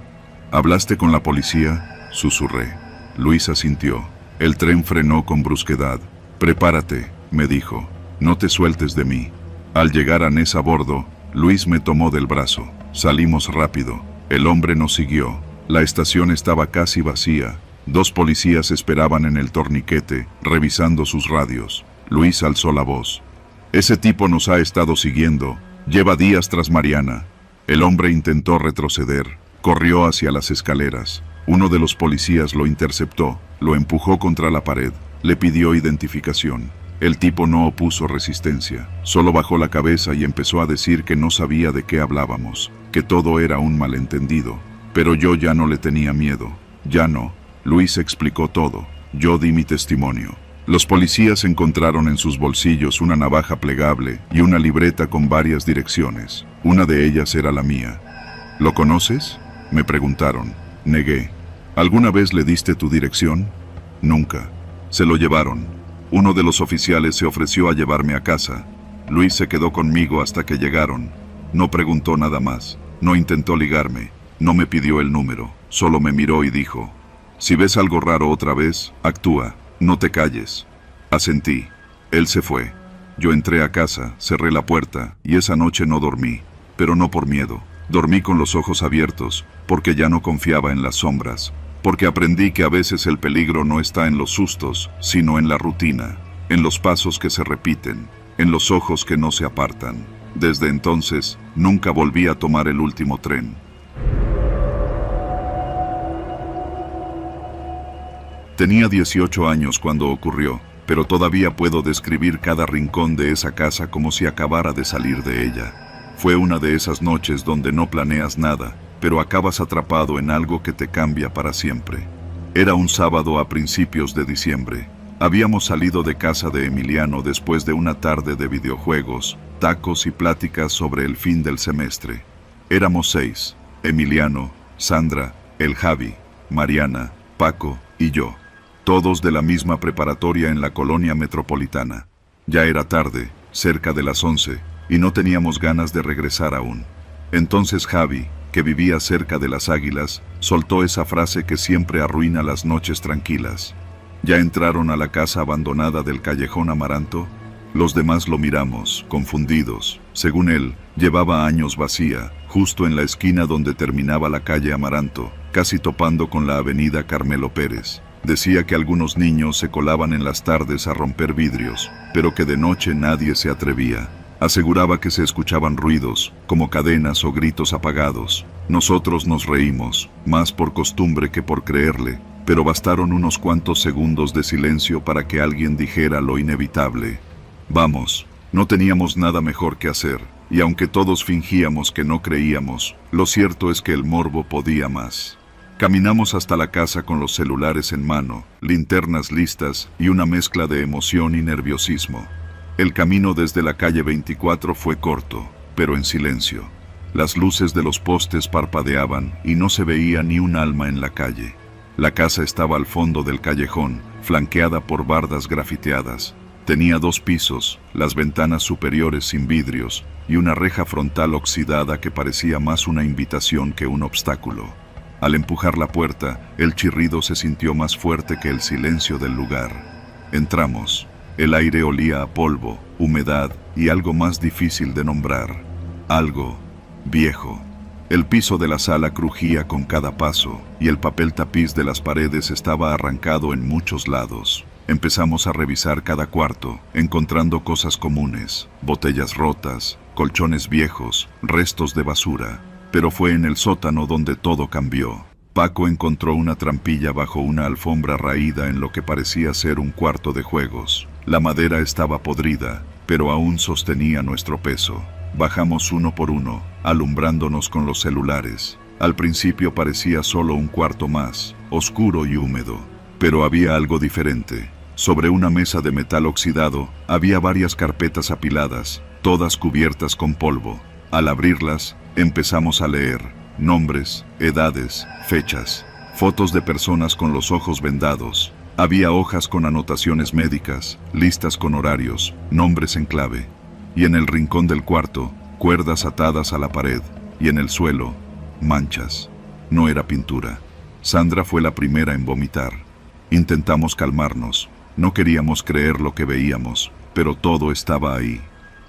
¿Hablaste con la policía?, susurré. Luis asintió. El tren frenó con brusquedad. Prepárate, me dijo. No te sueltes de mí. Al llegar a Nes a bordo, Luis me tomó del brazo. Salimos rápido. El hombre nos siguió. La estación estaba casi vacía. 2 policías esperaban en el torniquete, revisando sus radios. Luis alzó la voz. Ese tipo nos ha estado siguiendo. Lleva días tras Mariana. El hombre intentó retroceder. Corrió hacia las escaleras. Uno de los policías lo interceptó, lo empujó contra la pared. Le pidió identificación. El tipo no opuso resistencia. Solo bajó la cabeza y empezó a decir que no sabía de qué hablábamos, que todo era un malentendido. Pero yo ya no le tenía miedo. Ya no. Luis explicó todo. Yo di mi testimonio. Los policías encontraron en sus bolsillos una navaja plegable y una libreta con varias direcciones. Una de ellas era la mía. ¿Lo conoces?, me preguntaron. Negué. ¿Alguna vez le diste tu dirección? Nunca. Se lo llevaron. Uno de los oficiales se ofreció a llevarme a casa. Luis se quedó conmigo hasta que llegaron. No preguntó nada más. No intentó ligarme. No me pidió el número. Solo me miró y dijo: si ves algo raro otra vez, actúa. No te calles. Asentí. Él se fue. Yo entré a casa, cerré la puerta, y esa noche no dormí. Pero no por miedo. Dormí con los ojos abiertos, porque ya no confiaba en las sombras. Porque aprendí que a veces el peligro no está en los sustos, sino en la rutina, en los pasos que se repiten, en los ojos que no se apartan. Desde entonces, nunca volví a tomar el último tren. Tenía 18 años cuando ocurrió, pero todavía puedo describir cada rincón de esa casa como si acabara de salir de ella. Fue una de esas noches donde no planeas nada, pero acabas atrapado en algo que te cambia para siempre. Era un sábado a principios de diciembre. Habíamos salido de casa de Emiliano después de una tarde de videojuegos, tacos y pláticas sobre el fin del semestre. Éramos 6, Emiliano, Sandra, el Javi, Mariana, Paco y yo. Todos de la misma preparatoria en la colonia metropolitana. Ya era tarde, cerca de las 11, y no teníamos ganas de regresar aún. Entonces Javi, que vivía cerca de las Águilas, soltó esa frase que siempre arruina las noches tranquilas. ¿Ya entraron a la casa abandonada del callejón Amaranto? Los demás lo miramos, confundidos. Según él, llevaba años vacía, justo en la esquina donde terminaba la calle Amaranto, casi topando con la avenida Carmelo Pérez. Decía que algunos niños se colaban en las tardes a romper vidrios, pero que de noche nadie se atrevía. Aseguraba que se escuchaban ruidos, como cadenas o gritos apagados. Nosotros nos reímos, más por costumbre que por creerle, pero bastaron unos cuantos segundos de silencio para que alguien dijera lo inevitable. Vamos, no teníamos nada mejor que hacer, y aunque todos fingíamos que no creíamos, lo cierto es que el morbo podía más. Caminamos hasta la casa con los celulares en mano, linternas listas y una mezcla de emoción y nerviosismo. El camino desde la calle 24 fue corto, pero en silencio. Las luces de los postes parpadeaban y no se veía ni un alma en la calle. La casa estaba al fondo del callejón, flanqueada por bardas grafiteadas. Tenía 2 pisos, las ventanas superiores sin vidrios y una reja frontal oxidada que parecía más una invitación que un obstáculo. Al empujar la puerta, el chirrido se sintió más fuerte que el silencio del lugar. Entramos. El aire olía a polvo, humedad y algo más difícil de nombrar. Algo viejo. El piso de la sala crujía con cada paso y el papel tapiz de las paredes estaba arrancado en muchos lados. Empezamos a revisar cada cuarto, encontrando cosas comunes, botellas rotas, colchones viejos, restos de basura. Pero fue en el sótano donde todo cambió. Paco encontró una trampilla bajo una alfombra raída en lo que parecía ser un cuarto de juegos. La madera estaba podrida, pero aún sostenía nuestro peso. Bajamos uno por uno, alumbrándonos con los celulares. Al principio parecía solo un cuarto más, oscuro y húmedo. Pero había algo diferente. Sobre una mesa de metal oxidado, había varias carpetas apiladas, todas cubiertas con polvo. Al abrirlas, empezamos a leer nombres, edades, fechas, fotos de personas con los ojos vendados. Había hojas con anotaciones médicas, listas con horarios, nombres en clave. Y en el rincón del cuarto, cuerdas atadas a la pared, y en el suelo, manchas. No era pintura. Sandra fue la primera en vomitar. Intentamos calmarnos. No queríamos creer lo que veíamos, pero todo estaba ahí.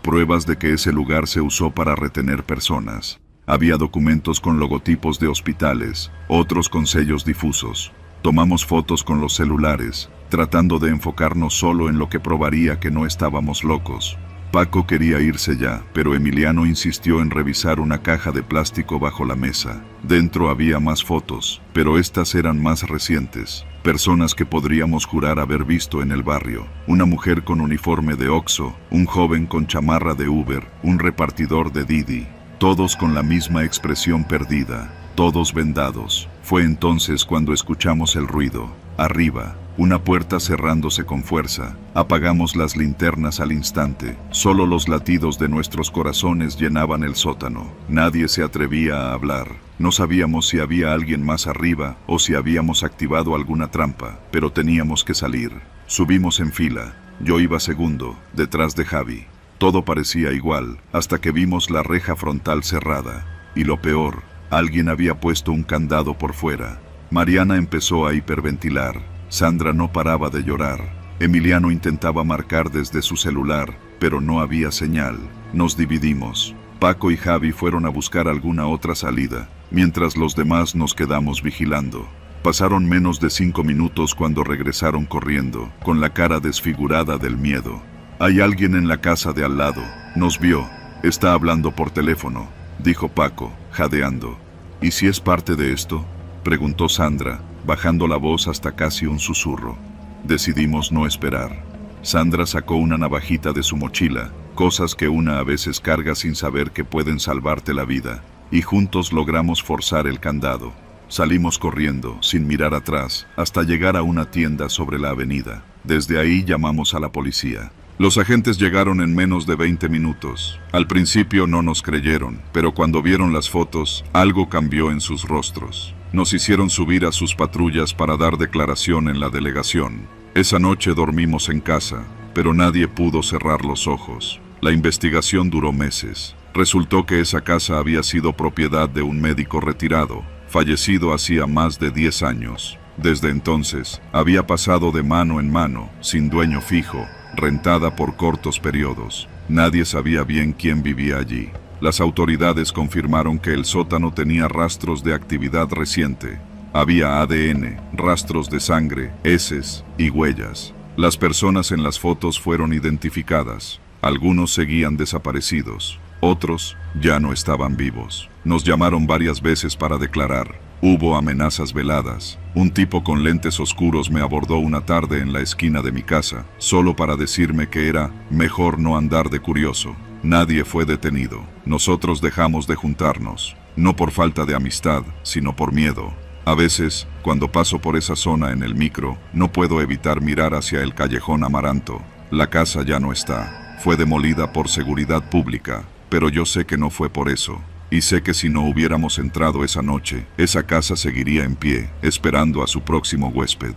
Pruebas de que ese lugar se usó para retener personas. Había documentos con logotipos de hospitales, otros con sellos difusos. Tomamos fotos con los celulares, tratando de enfocarnos solo en lo que probaría que no estábamos locos. Paco quería irse ya, pero Emiliano insistió en revisar una caja de plástico bajo la mesa. Dentro había más fotos, pero estas eran más recientes. Personas que podríamos jurar haber visto en el barrio. Una mujer con uniforme de Oxxo, un joven con chamarra de Uber, un repartidor de Didi. Todos con la misma expresión perdida, todos vendados. Fue entonces cuando escuchamos el ruido. Arriba, una puerta cerrándose con fuerza. Apagamos las linternas al instante. Solo los latidos de nuestros corazones llenaban el sótano. Nadie se atrevía a hablar. No sabíamos si había alguien más arriba o si habíamos activado alguna trampa, pero teníamos que salir. Subimos en fila. Yo iba segundo, detrás de Javi. Todo parecía igual, hasta que vimos la reja frontal cerrada. Y lo peor, alguien había puesto un candado por fuera. Mariana empezó a hiperventilar. Sandra no paraba de llorar. Emiliano intentaba marcar desde su celular, pero no había señal. Nos dividimos. Paco y Javi fueron a buscar alguna otra salida, mientras los demás nos quedamos vigilando. Pasaron menos de 5 minutos cuando regresaron corriendo, con la cara desfigurada del miedo. Hay alguien en la casa de al lado. Nos vio. Está hablando por teléfono, dijo Paco, jadeando. ¿Y si es parte de esto?, preguntó Sandra, bajando la voz hasta casi un susurro. Decidimos no esperar. Sandra sacó una navajita de su mochila, cosas que una a veces carga sin saber que pueden salvarte la vida, y juntos logramos forzar el candado. Salimos corriendo, sin mirar atrás, hasta llegar a una tienda sobre la avenida. Desde ahí llamamos a la policía. Los agentes llegaron en menos de 20 minutos. Al principio no nos creyeron, pero cuando vieron las fotos, algo cambió en sus rostros. Nos hicieron subir a sus patrullas para dar declaración en la delegación. Esa noche dormimos en casa, pero nadie pudo cerrar los ojos. La investigación duró meses. Resultó que esa casa había sido propiedad de un médico retirado, fallecido hacía más de 10 años. Desde entonces, había pasado de mano en mano, sin dueño fijo, rentada por cortos periodos. Nadie sabía bien quién vivía allí. Las autoridades confirmaron que el sótano tenía rastros de actividad reciente. Había ADN, rastros de sangre, heces y huellas. Las personas en las fotos fueron identificadas. Algunos seguían desaparecidos. Otros ya no estaban vivos. Nos llamaron varias veces para declarar. Hubo amenazas veladas. Un tipo con lentes oscuros me abordó una tarde en la esquina de mi casa, solo para decirme que era mejor no andar de curioso. Nadie fue detenido. Nosotros dejamos de juntarnos, no por falta de amistad, sino por miedo. A veces, cuando paso por esa zona en el micro, no puedo evitar mirar hacia el callejón Amaranto. La casa ya no está. Fue demolida por seguridad pública, pero yo sé que no fue por eso. Y sé que si no hubiéramos entrado esa noche, esa casa seguiría en pie, esperando a su próximo huésped.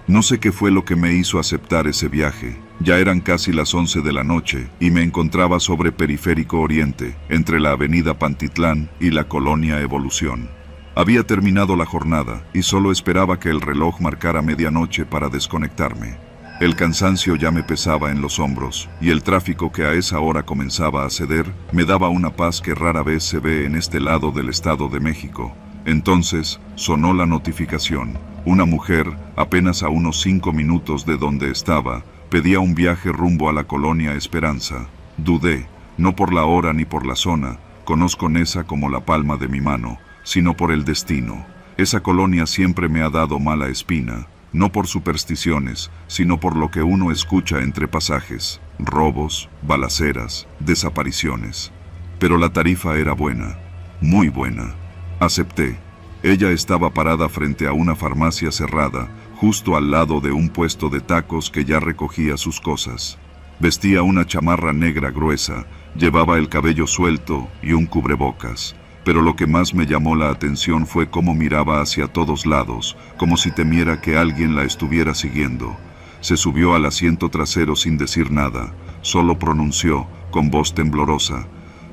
No sé qué fue lo que me hizo aceptar ese viaje. Ya eran casi las 11 de la noche y me encontraba sobre Periférico Oriente, entre la avenida Pantitlán y la colonia Evolución. Había terminado la jornada y solo esperaba que el reloj marcara medianoche para desconectarme. El cansancio ya me pesaba en los hombros, y el tráfico que a esa hora comenzaba a ceder me daba una paz que rara vez se ve en este lado del Estado de México. Entonces, sonó la notificación. Una mujer, apenas a unos 5 minutos de donde estaba, Pedía un viaje rumbo a la colonia Esperanza. Dudé, no por la hora ni por la zona, conozco Neza como la palma de mi mano, sino por el destino. Esa colonia siempre me ha dado mala espina, no por supersticiones, sino por lo que uno escucha entre pasajes, robos, balaceras, desapariciones. Pero la tarifa era buena, muy buena. Acepté. Ella estaba parada frente a una farmacia cerrada, justo al lado de un puesto de tacos que ya recogía sus cosas. Vestía una chamarra negra gruesa, llevaba el cabello suelto y un cubrebocas. Pero lo que más me llamó la atención fue cómo miraba hacia todos lados, como si temiera que alguien la estuviera siguiendo. Se subió al asiento trasero sin decir nada, solo pronunció, con voz temblorosa: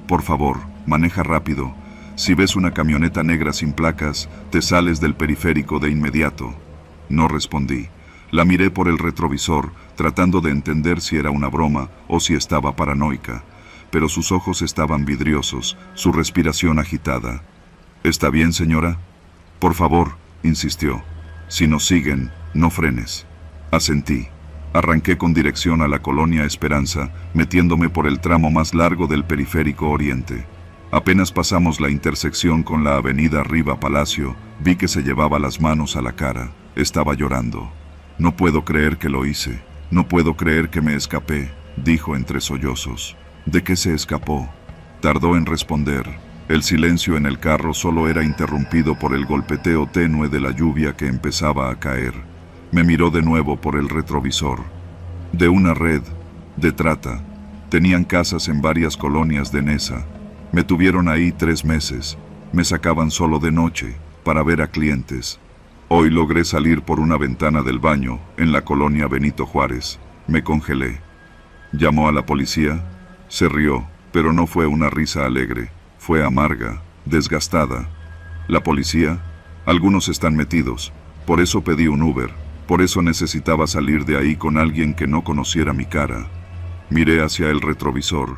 «Por favor, maneja rápido. Si ves una camioneta negra sin placas, te sales del periférico de inmediato». No respondí. La miré por el retrovisor, tratando de entender si era una broma o si estaba paranoica. Pero sus ojos estaban vidriosos, su respiración agitada. «¿Está bien, señora?» «Por favor», insistió. «Si nos siguen, no frenes». Asentí. Arranqué con dirección a la colonia Esperanza, metiéndome por el tramo más largo del periférico oriente. Apenas pasamos la intersección con la avenida Riva Palacio, vi que se llevaba las manos a la cara. Estaba llorando. «No puedo creer que lo hice. No puedo creer que me escapé», dijo entre sollozos. «¿De qué se escapó?». Tardó en responder. El silencio en el carro solo era interrumpido por el golpeteo tenue de la lluvia que empezaba a caer. Me miró de nuevo por el retrovisor. «De una red de trata. Tenían casas en varias colonias de Neza. Me tuvieron ahí 3 meses. Me sacaban solo de noche, para ver a clientes. Hoy logré salir por una ventana del baño, en la colonia Benito Juárez. Me congelé». «¿Llamó a la policía?». Se rió, pero no fue una risa alegre. Fue amarga, desgastada. «¿La policía? Algunos están metidos. Por eso pedí un Uber. Por eso necesitaba salir de ahí con alguien que no conociera mi cara». Miré hacia el retrovisor.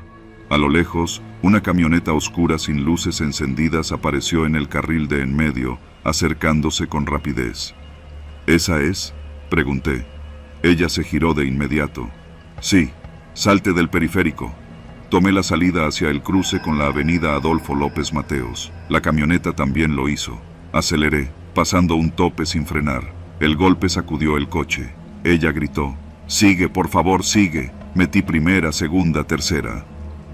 A lo lejos, una camioneta oscura sin luces encendidas apareció en el carril de en medio, acercándose con rapidez. «¿Esa es?», pregunté. Ella se giró de inmediato. «Sí, salte del periférico». Tomé la salida hacia el cruce con la avenida Adolfo López Mateos. La camioneta también lo hizo. Aceleré, pasando un tope sin frenar. El golpe sacudió el coche. Ella gritó: «Sigue, por favor, sigue». Metí primera, segunda, tercera.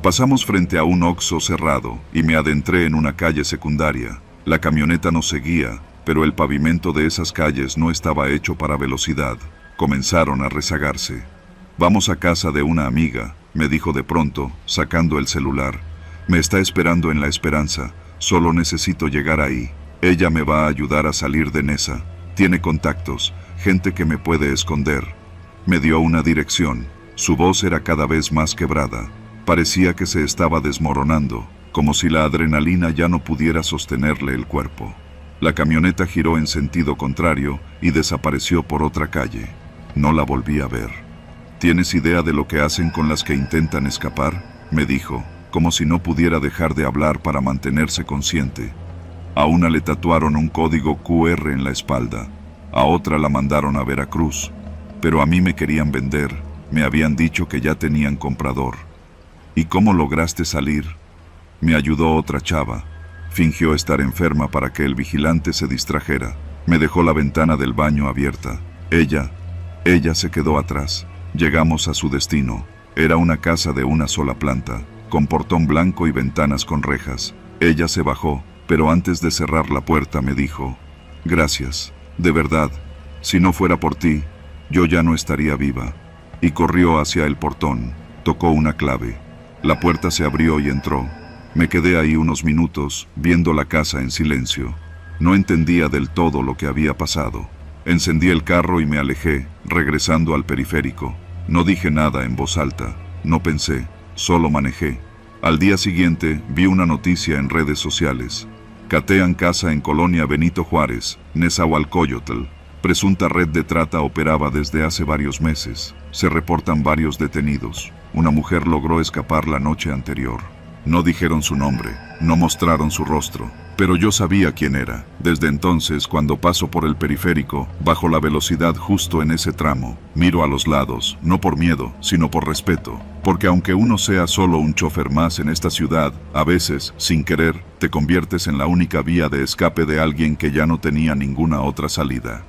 Pasamos frente a un Oxxo cerrado y me adentré en una calle secundaria. La camioneta nos seguía, pero el pavimento de esas calles no estaba hecho para velocidad. Comenzaron a rezagarse. «Vamos a casa de una amiga», me dijo de pronto, sacando el celular. «Me está esperando en la Esperanza. Solo necesito llegar ahí. Ella me va a ayudar a salir de Neza. Tiene contactos, gente que me puede esconder». Me dio una dirección. Su voz era cada vez más quebrada. Parecía que se estaba desmoronando, como si la adrenalina ya no pudiera sostenerle el cuerpo. La camioneta giró en sentido contrario y desapareció por otra calle. No la volví a ver. «¿Tienes idea de lo que hacen con las que intentan escapar?», me dijo, como si no pudiera dejar de hablar para mantenerse consciente. «A una le tatuaron un código QR en la espalda, a otra la mandaron a Veracruz, pero a mí me querían vender, me habían dicho que ya tenían comprador». «¿Y cómo lograste salir?». «Me ayudó otra chava. Fingió estar enferma para que el vigilante se distrajera. Me dejó la ventana del baño abierta. Ella se quedó atrás. Llegamos a su destino. Era una casa de una sola planta, con portón blanco y ventanas con rejas. Ella se bajó, pero antes de cerrar la puerta me dijo: «Gracias, de verdad. Si no fuera por ti, yo ya no estaría viva». Y corrió hacia el portón. Tocó una clave. La puerta se abrió y entró. Me quedé ahí unos minutos, viendo la casa en silencio. No entendía del todo lo que había pasado. Encendí el carro y me alejé, regresando al periférico. No dije nada en voz alta, no pensé, solo manejé. Al día siguiente, vi una noticia en redes sociales. Catean casa en colonia Benito Juárez, Nezahualcóyotl. Presunta red de trata operaba desde hace varios meses. Se reportan varios detenidos. Una mujer logró escapar la noche anterior. No dijeron su nombre, no mostraron su rostro, pero yo sabía quién era. Desde entonces, cuando paso por el periférico, bajo la velocidad justo en ese tramo, miro a los lados, no por miedo, sino por respeto, porque aunque uno sea solo un chofer más en esta ciudad, a veces, sin querer, te conviertes en la única vía de escape de alguien que ya no tenía ninguna otra salida.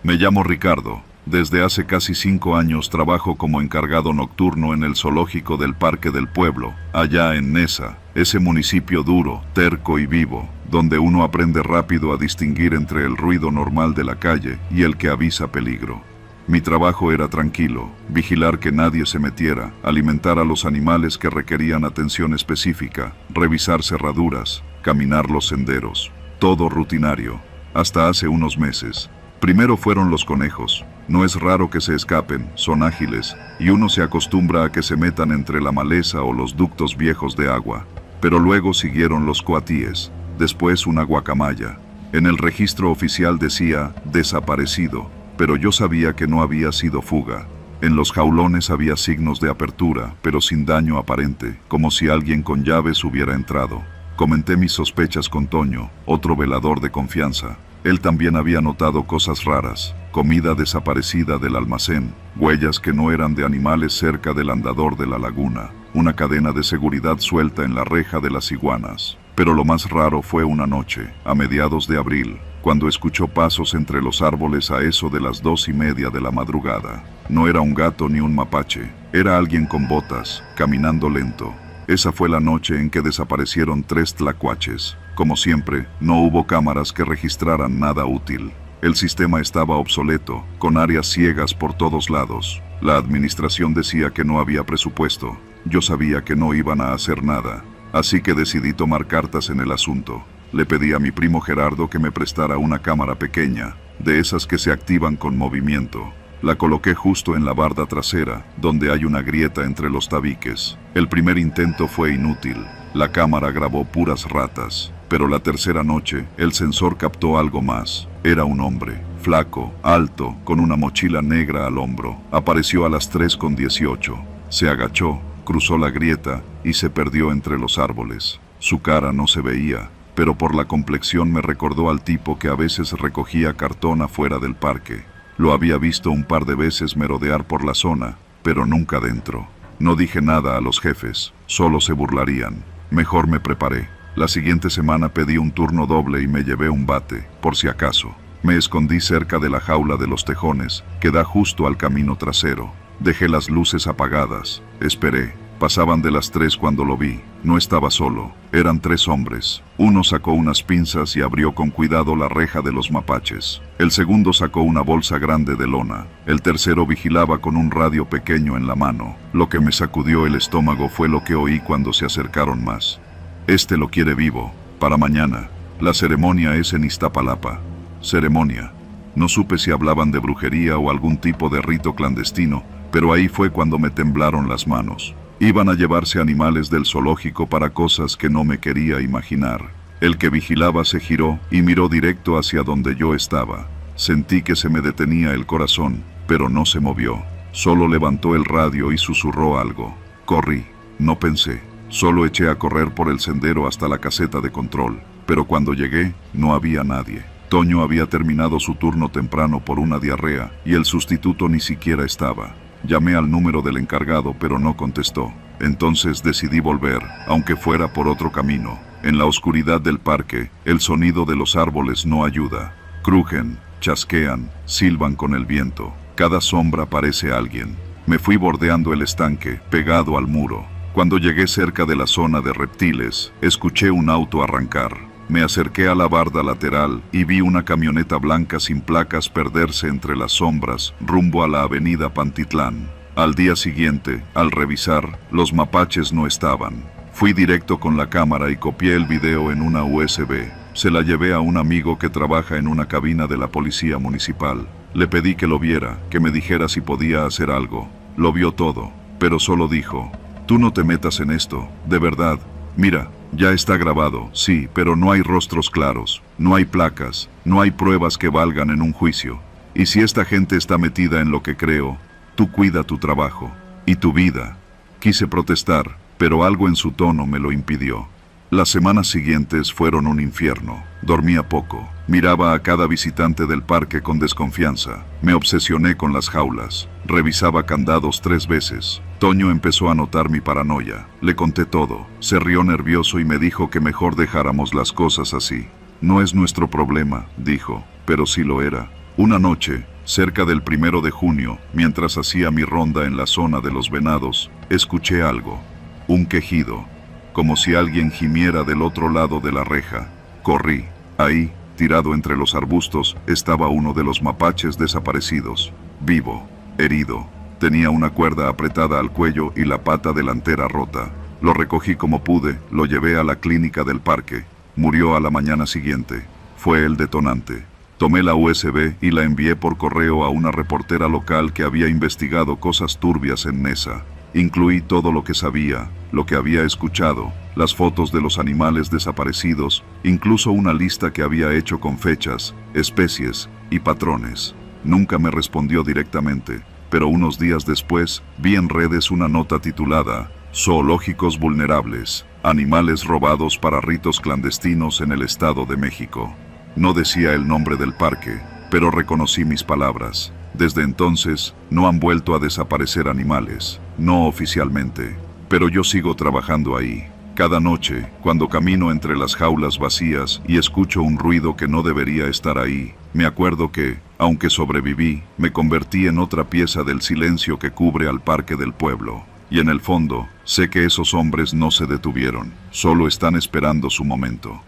Me llamo Ricardo. Desde hace casi 5 años trabajo como encargado nocturno en el zoológico del Parque del Pueblo, allá en Neza, ese municipio duro, terco y vivo, donde uno aprende rápido a distinguir entre el ruido normal de la calle y el que avisa peligro. Mi trabajo era tranquilo, vigilar que nadie se metiera, alimentar a los animales que requerían atención específica, revisar cerraduras, caminar los senderos, todo rutinario, hasta hace unos meses. Primero fueron los conejos. No es raro que se escapen, son ágiles, y uno se acostumbra a que se metan entre la maleza o los ductos viejos de agua. Pero luego siguieron los coatíes, después una guacamaya. En el registro oficial decía desaparecido, pero yo sabía que no había sido fuga. En los jaulones había signos de apertura, pero sin daño aparente, como si alguien con llaves hubiera entrado. Comenté mis sospechas con Toño, otro velador de confianza. Él también había notado cosas raras, comida desaparecida del almacén, huellas que no eran de animales cerca del andador de la laguna, una cadena de seguridad suelta en la reja de las iguanas. Pero lo más raro fue una noche, a mediados de abril, cuando escuchó pasos entre los árboles a eso de las 2:30 de la madrugada. No era un gato ni un mapache, era alguien con botas, caminando lento. Esa fue la noche en que desaparecieron 3 tlacuaches. Como siempre, no hubo cámaras que registraran nada útil. El sistema estaba obsoleto, con áreas ciegas por todos lados. La administración decía que no había presupuesto. Yo sabía que no iban a hacer nada, así que decidí tomar cartas en el asunto. Le pedí a mi primo Gerardo que me prestara una cámara pequeña, de esas que se activan con movimiento. La coloqué justo en la barda trasera, donde hay una grieta entre los tabiques. El primer intento fue inútil. La cámara grabó puras ratas. Pero la tercera noche, el sensor captó algo más. Era un hombre, flaco, alto, con una mochila negra al hombro. Apareció a las 3:18. Se agachó, cruzó la grieta y se perdió entre los árboles. Su cara no se veía, pero por la complexión me recordó al tipo que a veces recogía cartón afuera del parque. Lo había visto un par de veces merodear por la zona, pero nunca dentro. No dije nada a los jefes, solo se burlarían. Mejor me preparé. La siguiente semana pedí un turno doble y me llevé un bate, por si acaso. Me escondí cerca de la jaula de los tejones, que da justo al camino trasero. Dejé las luces apagadas. Esperé. Pasaban de las 3 cuando lo vi. No estaba solo. Eran 3 hombres. Uno sacó unas pinzas y abrió con cuidado la reja de los mapaches. El segundo sacó una bolsa grande de lona. El tercero vigilaba con un radio pequeño en la mano. Lo que me sacudió el estómago fue lo que oí cuando se acercaron más. Este lo quiere vivo, para mañana. La ceremonia es en Iztapalapa. Ceremonia. No supe si hablaban de brujería o algún tipo de rito clandestino, pero ahí fue cuando me temblaron las manos. Iban a llevarse animales del zoológico para cosas que no me quería imaginar. El que vigilaba se giró y miró directo hacia donde yo estaba. Sentí que se me detenía el corazón, pero no se movió. Solo levantó el radio y susurró algo. Corrí. No pensé. Solo eché a correr por el sendero hasta la caseta de control. Pero cuando llegué, no había nadie. Toño había terminado su turno temprano por una diarrea y el sustituto ni siquiera estaba. Llamé al número del encargado, pero no contestó. Entonces decidí volver, aunque fuera por otro camino. En la oscuridad del parque, el sonido de los árboles no ayuda. Crujen, chasquean, silban con el viento. Cada sombra parece alguien. Me fui bordeando el estanque, pegado al muro. Cuando llegué cerca de la zona de reptiles, escuché un auto arrancar. Me acerqué a la barda lateral y vi una camioneta blanca sin placas perderse entre las sombras rumbo a la avenida Pantitlán. Al día siguiente, al revisar, los mapaches no estaban. Fui directo con la cámara y copié el video en una USB. Se la llevé a un amigo que trabaja en una cabina de la policía municipal. Le pedí que lo viera, que me dijera si podía hacer algo. Lo vio todo, pero solo dijo: «Tú no te metas en esto, de verdad. Mira, ya está grabado, sí, pero no hay rostros claros, no hay placas, no hay pruebas que valgan en un juicio. Y si esta gente está metida en lo que creo, Tú cuida tu trabajo y tu vida. Quise protestar, pero algo en su tono me lo impidió. Las semanas siguientes fueron un infierno. Dormía poco. Miraba a cada visitante del parque con desconfianza. Me obsesioné con las jaulas. Revisaba candados 3 veces. Toño empezó a notar mi paranoia. Le conté todo. Se rió nervioso y me dijo que mejor dejáramos las cosas así. No es nuestro problema, dijo, pero sí lo era. Una noche, cerca del 1 de junio, mientras hacía mi ronda en la zona de los venados, escuché algo. Un quejido, como si alguien gimiera del otro lado de la reja. Corrí. Ahí, tirado entre los arbustos, estaba uno de los mapaches desaparecidos. Vivo, herido. Tenía una cuerda apretada al cuello y la pata delantera rota. Lo recogí como pude, lo llevé a la clínica del parque. Murió a la mañana siguiente. Fue el detonante. Tomé la USB y la envié por correo a una reportera local que había investigado cosas turbias en Neza. Incluí todo lo que sabía, lo que había escuchado, las fotos de los animales desaparecidos, incluso una lista que había hecho con fechas, especies y patrones. Nunca me respondió directamente, pero unos días después vi en redes una nota titulada "Zoológicos vulnerables, animales robados para ritos clandestinos en el Estado de México". No decía el nombre del parque, pero reconocí mis palabras. Desde entonces, no han vuelto a desaparecer animales, no oficialmente. Pero yo sigo trabajando ahí. Cada noche, cuando camino entre las jaulas vacías y escucho un ruido que no debería estar ahí, me acuerdo que, aunque sobreviví, me convertí en otra pieza del silencio que cubre al parque del pueblo. Y en el fondo, sé que esos hombres no se detuvieron, solo están esperando su momento.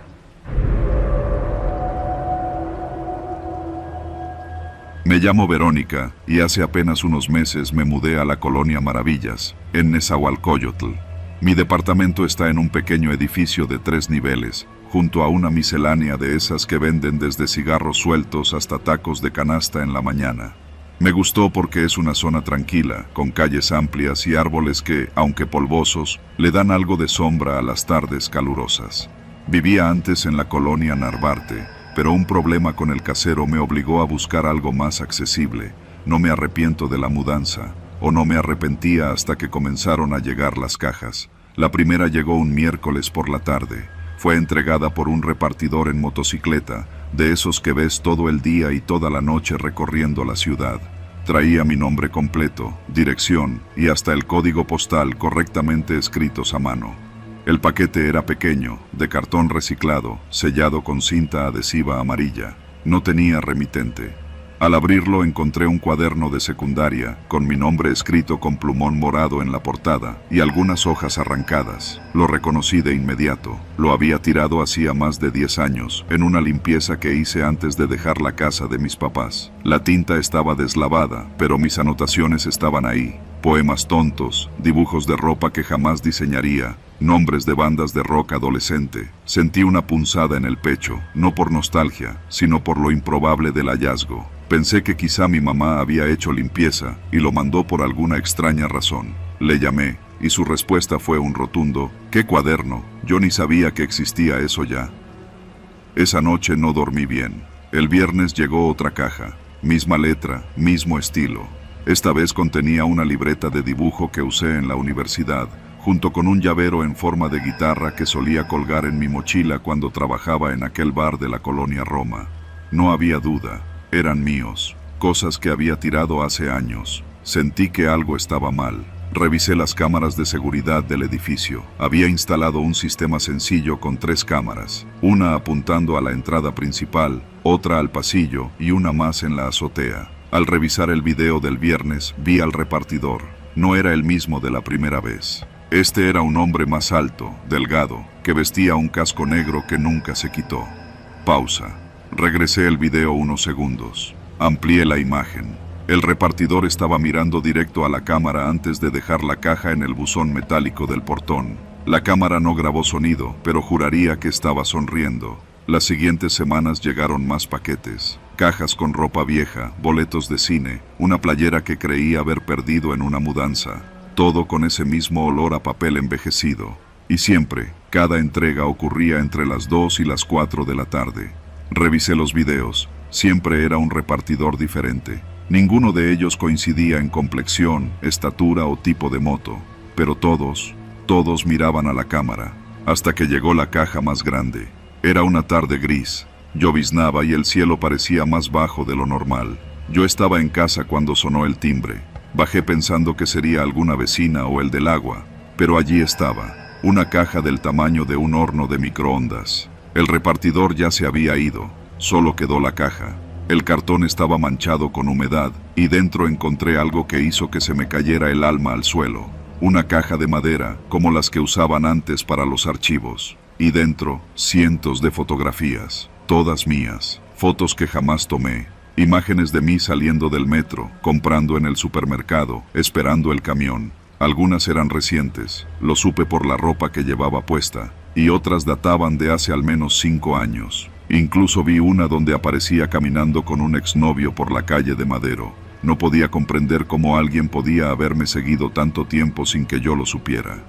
Me llamo Verónica, y hace apenas unos meses me mudé a la colonia Maravillas, en Nezahualcóyotl. Mi departamento está en un pequeño edificio de 3 niveles, junto a una miscelánea de esas que venden desde cigarros sueltos hasta tacos de canasta en la mañana. Me gustó porque es una zona tranquila, con calles amplias y árboles que, aunque polvosos, le dan algo de sombra a las tardes calurosas. Vivía antes en la colonia Narvarte, pero un problema con el casero me obligó a buscar algo más accesible. No me arrepiento de la mudanza, o no me arrepentía hasta que comenzaron a llegar las cajas. La primera llegó un miércoles por la tarde. Fue entregada por un repartidor en motocicleta, de esos que ves todo el día y toda la noche recorriendo la ciudad. Traía mi nombre completo, dirección y hasta el código postal correctamente escritos a mano. El paquete era pequeño, de cartón reciclado, sellado con cinta adhesiva amarilla. No tenía remitente. Al abrirlo encontré un cuaderno de secundaria, con mi nombre escrito con plumón morado en la portada, y algunas hojas arrancadas. Lo reconocí de inmediato. Lo había tirado hacía más de 10 años, en una limpieza que hice antes de dejar la casa de mis papás. La tinta estaba deslavada, pero mis anotaciones estaban ahí. Poemas tontos, dibujos de ropa que jamás diseñaría, nombres de bandas de rock adolescente. Sentí una punzada en el pecho, no por nostalgia, sino por lo improbable del hallazgo. Pensé que quizá mi mamá había hecho limpieza y lo mandó por alguna extraña razón. Le llamé, y su respuesta fue un rotundo: ¿qué cuaderno? Yo ni sabía que existía eso ya. Esa noche no dormí bien. El viernes llegó otra caja, misma letra, mismo estilo. Esta vez contenía una libreta de dibujo que usé en la universidad, junto con un llavero en forma de guitarra que solía colgar en mi mochila cuando trabajaba en aquel bar de la colonia Roma. No había duda, eran míos, cosas que había tirado hace años. Sentí que algo estaba mal. Revisé las cámaras de seguridad del edificio. Había instalado un sistema sencillo con 3 cámaras, una apuntando a la entrada principal, otra al pasillo y una más en la azotea. Al revisar el video del viernes, vi al repartidor. No era el mismo de la primera vez. Este era un hombre más alto, delgado, que vestía un casco negro que nunca se quitó. Pausa. Regresé el video unos segundos. Amplié la imagen. El repartidor estaba mirando directo a la cámara antes de dejar la caja en el buzón metálico del portón. La cámara no grabó sonido, pero juraría que estaba sonriendo. Las siguientes semanas llegaron más paquetes. Cajas con ropa vieja, boletos de cine, una playera que creí haber perdido en una mudanza. Todo con ese mismo olor a papel envejecido. Y siempre, cada entrega ocurría entre las 2 y las 4 de la tarde. Revisé los videos. Siempre era un repartidor diferente. Ninguno de ellos coincidía en complexión, estatura o tipo de moto, pero todos miraban a la cámara, hasta que llegó la caja más grande. Era una tarde gris, lloviznaba y el cielo parecía más bajo de lo normal. Yo estaba en casa cuando sonó el timbre. Bajé pensando que sería alguna vecina o el del agua, pero allí estaba, una caja del tamaño de un horno de microondas. El repartidor ya se había ido, solo quedó la caja. El cartón estaba manchado con humedad y dentro encontré algo que hizo que se me cayera el alma al suelo. Una caja de madera, como las que usaban antes para los archivos. Y dentro, cientos de fotografías, todas mías, fotos que jamás tomé. Imágenes de mí saliendo del metro, comprando en el supermercado, esperando el camión. Algunas eran recientes, lo supe por la ropa que llevaba puesta, y otras databan de hace al menos 5 años. Incluso vi una donde aparecía caminando con un exnovio por la calle de Madero. No podía comprender cómo alguien podía haberme seguido tanto tiempo sin que yo lo supiera.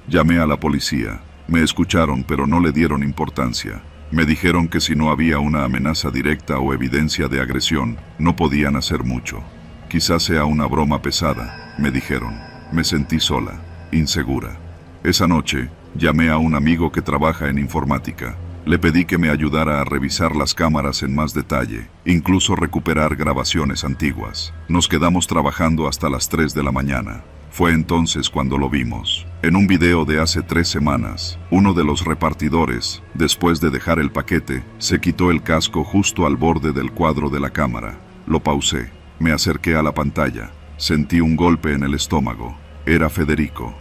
Llamé a la policía. Me escucharon, pero no le dieron importancia. Me dijeron que si no había una amenaza directa o evidencia de agresión, no podían hacer mucho. Quizás sea una broma pesada, me dijeron. Me sentí sola, insegura. Esa noche, llamé a un amigo que trabaja en informática. Le pedí que me ayudara a revisar las cámaras en más detalle, incluso recuperar grabaciones antiguas. Nos quedamos trabajando hasta las 3 de la mañana. Fue entonces cuando lo vimos. En un video de hace 3 semanas, uno de los repartidores, después de dejar el paquete, se quitó el casco justo al borde del cuadro de la cámara. Lo pausé, me acerqué a la pantalla, sentí un golpe en el estómago. Era Federico,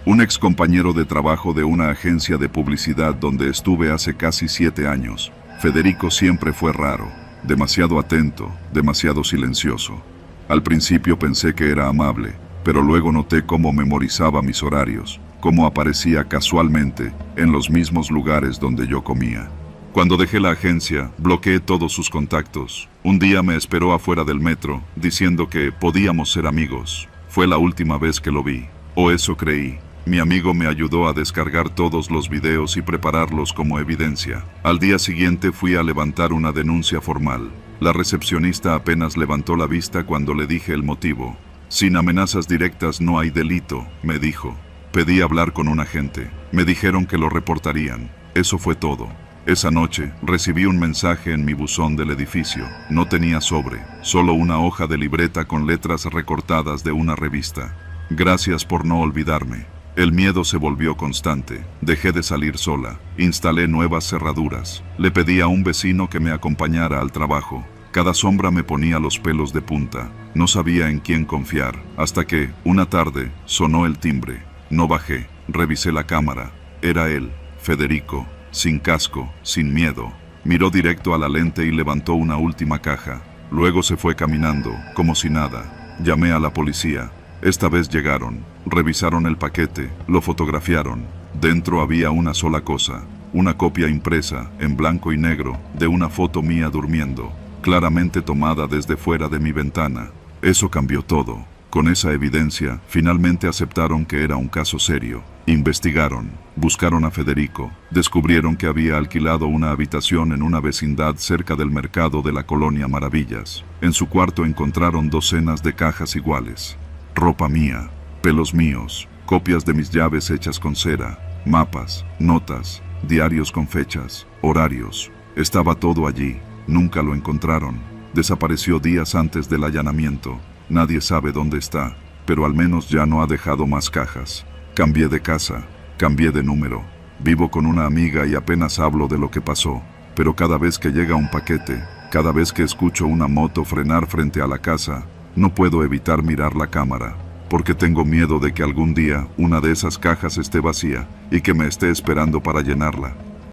un ex compañero de trabajo de una agencia de publicidad donde estuve hace casi 7 años. Federico siempre fue raro, demasiado atento, demasiado silencioso. Al principio pensé que era amable, pero luego noté cómo memorizaba mis horarios, cómo aparecía casualmente en los mismos lugares donde yo comía. Cuando dejé la agencia, bloqueé todos sus contactos. Un día me esperó afuera del metro, diciendo que podíamos ser amigos. Fue la última vez que lo vi, o eso creí. Mi amigo me ayudó a descargar todos los videos y prepararlos como evidencia. Al día siguiente fui a levantar una denuncia formal. La recepcionista apenas levantó la vista cuando le dije el motivo. Sin amenazas directas no hay delito, me dijo. Pedí hablar con un agente. Me dijeron que lo reportarían. Eso fue todo. Esa noche recibí un mensaje en mi buzón del edificio. No tenía sobre, solo una hoja de libreta con letras recortadas de una revista. Gracias por no olvidarme. El miedo se volvió constante. Dejé de salir sola. Instalé nuevas cerraduras. Le pedí a un vecino que me acompañara al trabajo. Cada sombra me ponía los pelos de punta. No sabía en quién confiar, hasta que, una tarde, sonó el timbre. No bajé. Revisé la cámara. Era él, Federico, sin casco, sin miedo. Miró directo a la lente y levantó una última caja. Luego se fue caminando, como si nada. Llamé a la policía. Esta vez llegaron. Revisaron el paquete, lo fotografiaron. Dentro había una sola cosa. Una copia impresa, en blanco y negro, de una foto mía durmiendo, claramente tomada desde fuera de mi ventana. Eso cambió todo. Con esa evidencia, finalmente aceptaron que era un caso serio. Investigaron, buscaron a Federico, descubrieron que había alquilado una habitación en una vecindad cerca del mercado de la colonia Maravillas. En su cuarto encontraron docenas de cajas iguales. Ropa mía, pelos míos, copias de mis llaves hechas con cera, mapas, notas, diarios con fechas, horarios. Estaba todo allí. Nunca lo encontraron. Desapareció días antes del allanamiento. Nadie sabe dónde está, pero al menos ya no ha dejado más cajas. Cambié de casa, cambié de número. Vivo con una amiga y apenas hablo de lo que pasó. Pero cada vez que llega un paquete, cada vez que escucho una moto frenar frente a la casa, no puedo evitar mirar la cámara, porque tengo miedo de que algún día una de esas cajas esté vacía y que me esté esperando para llenarla.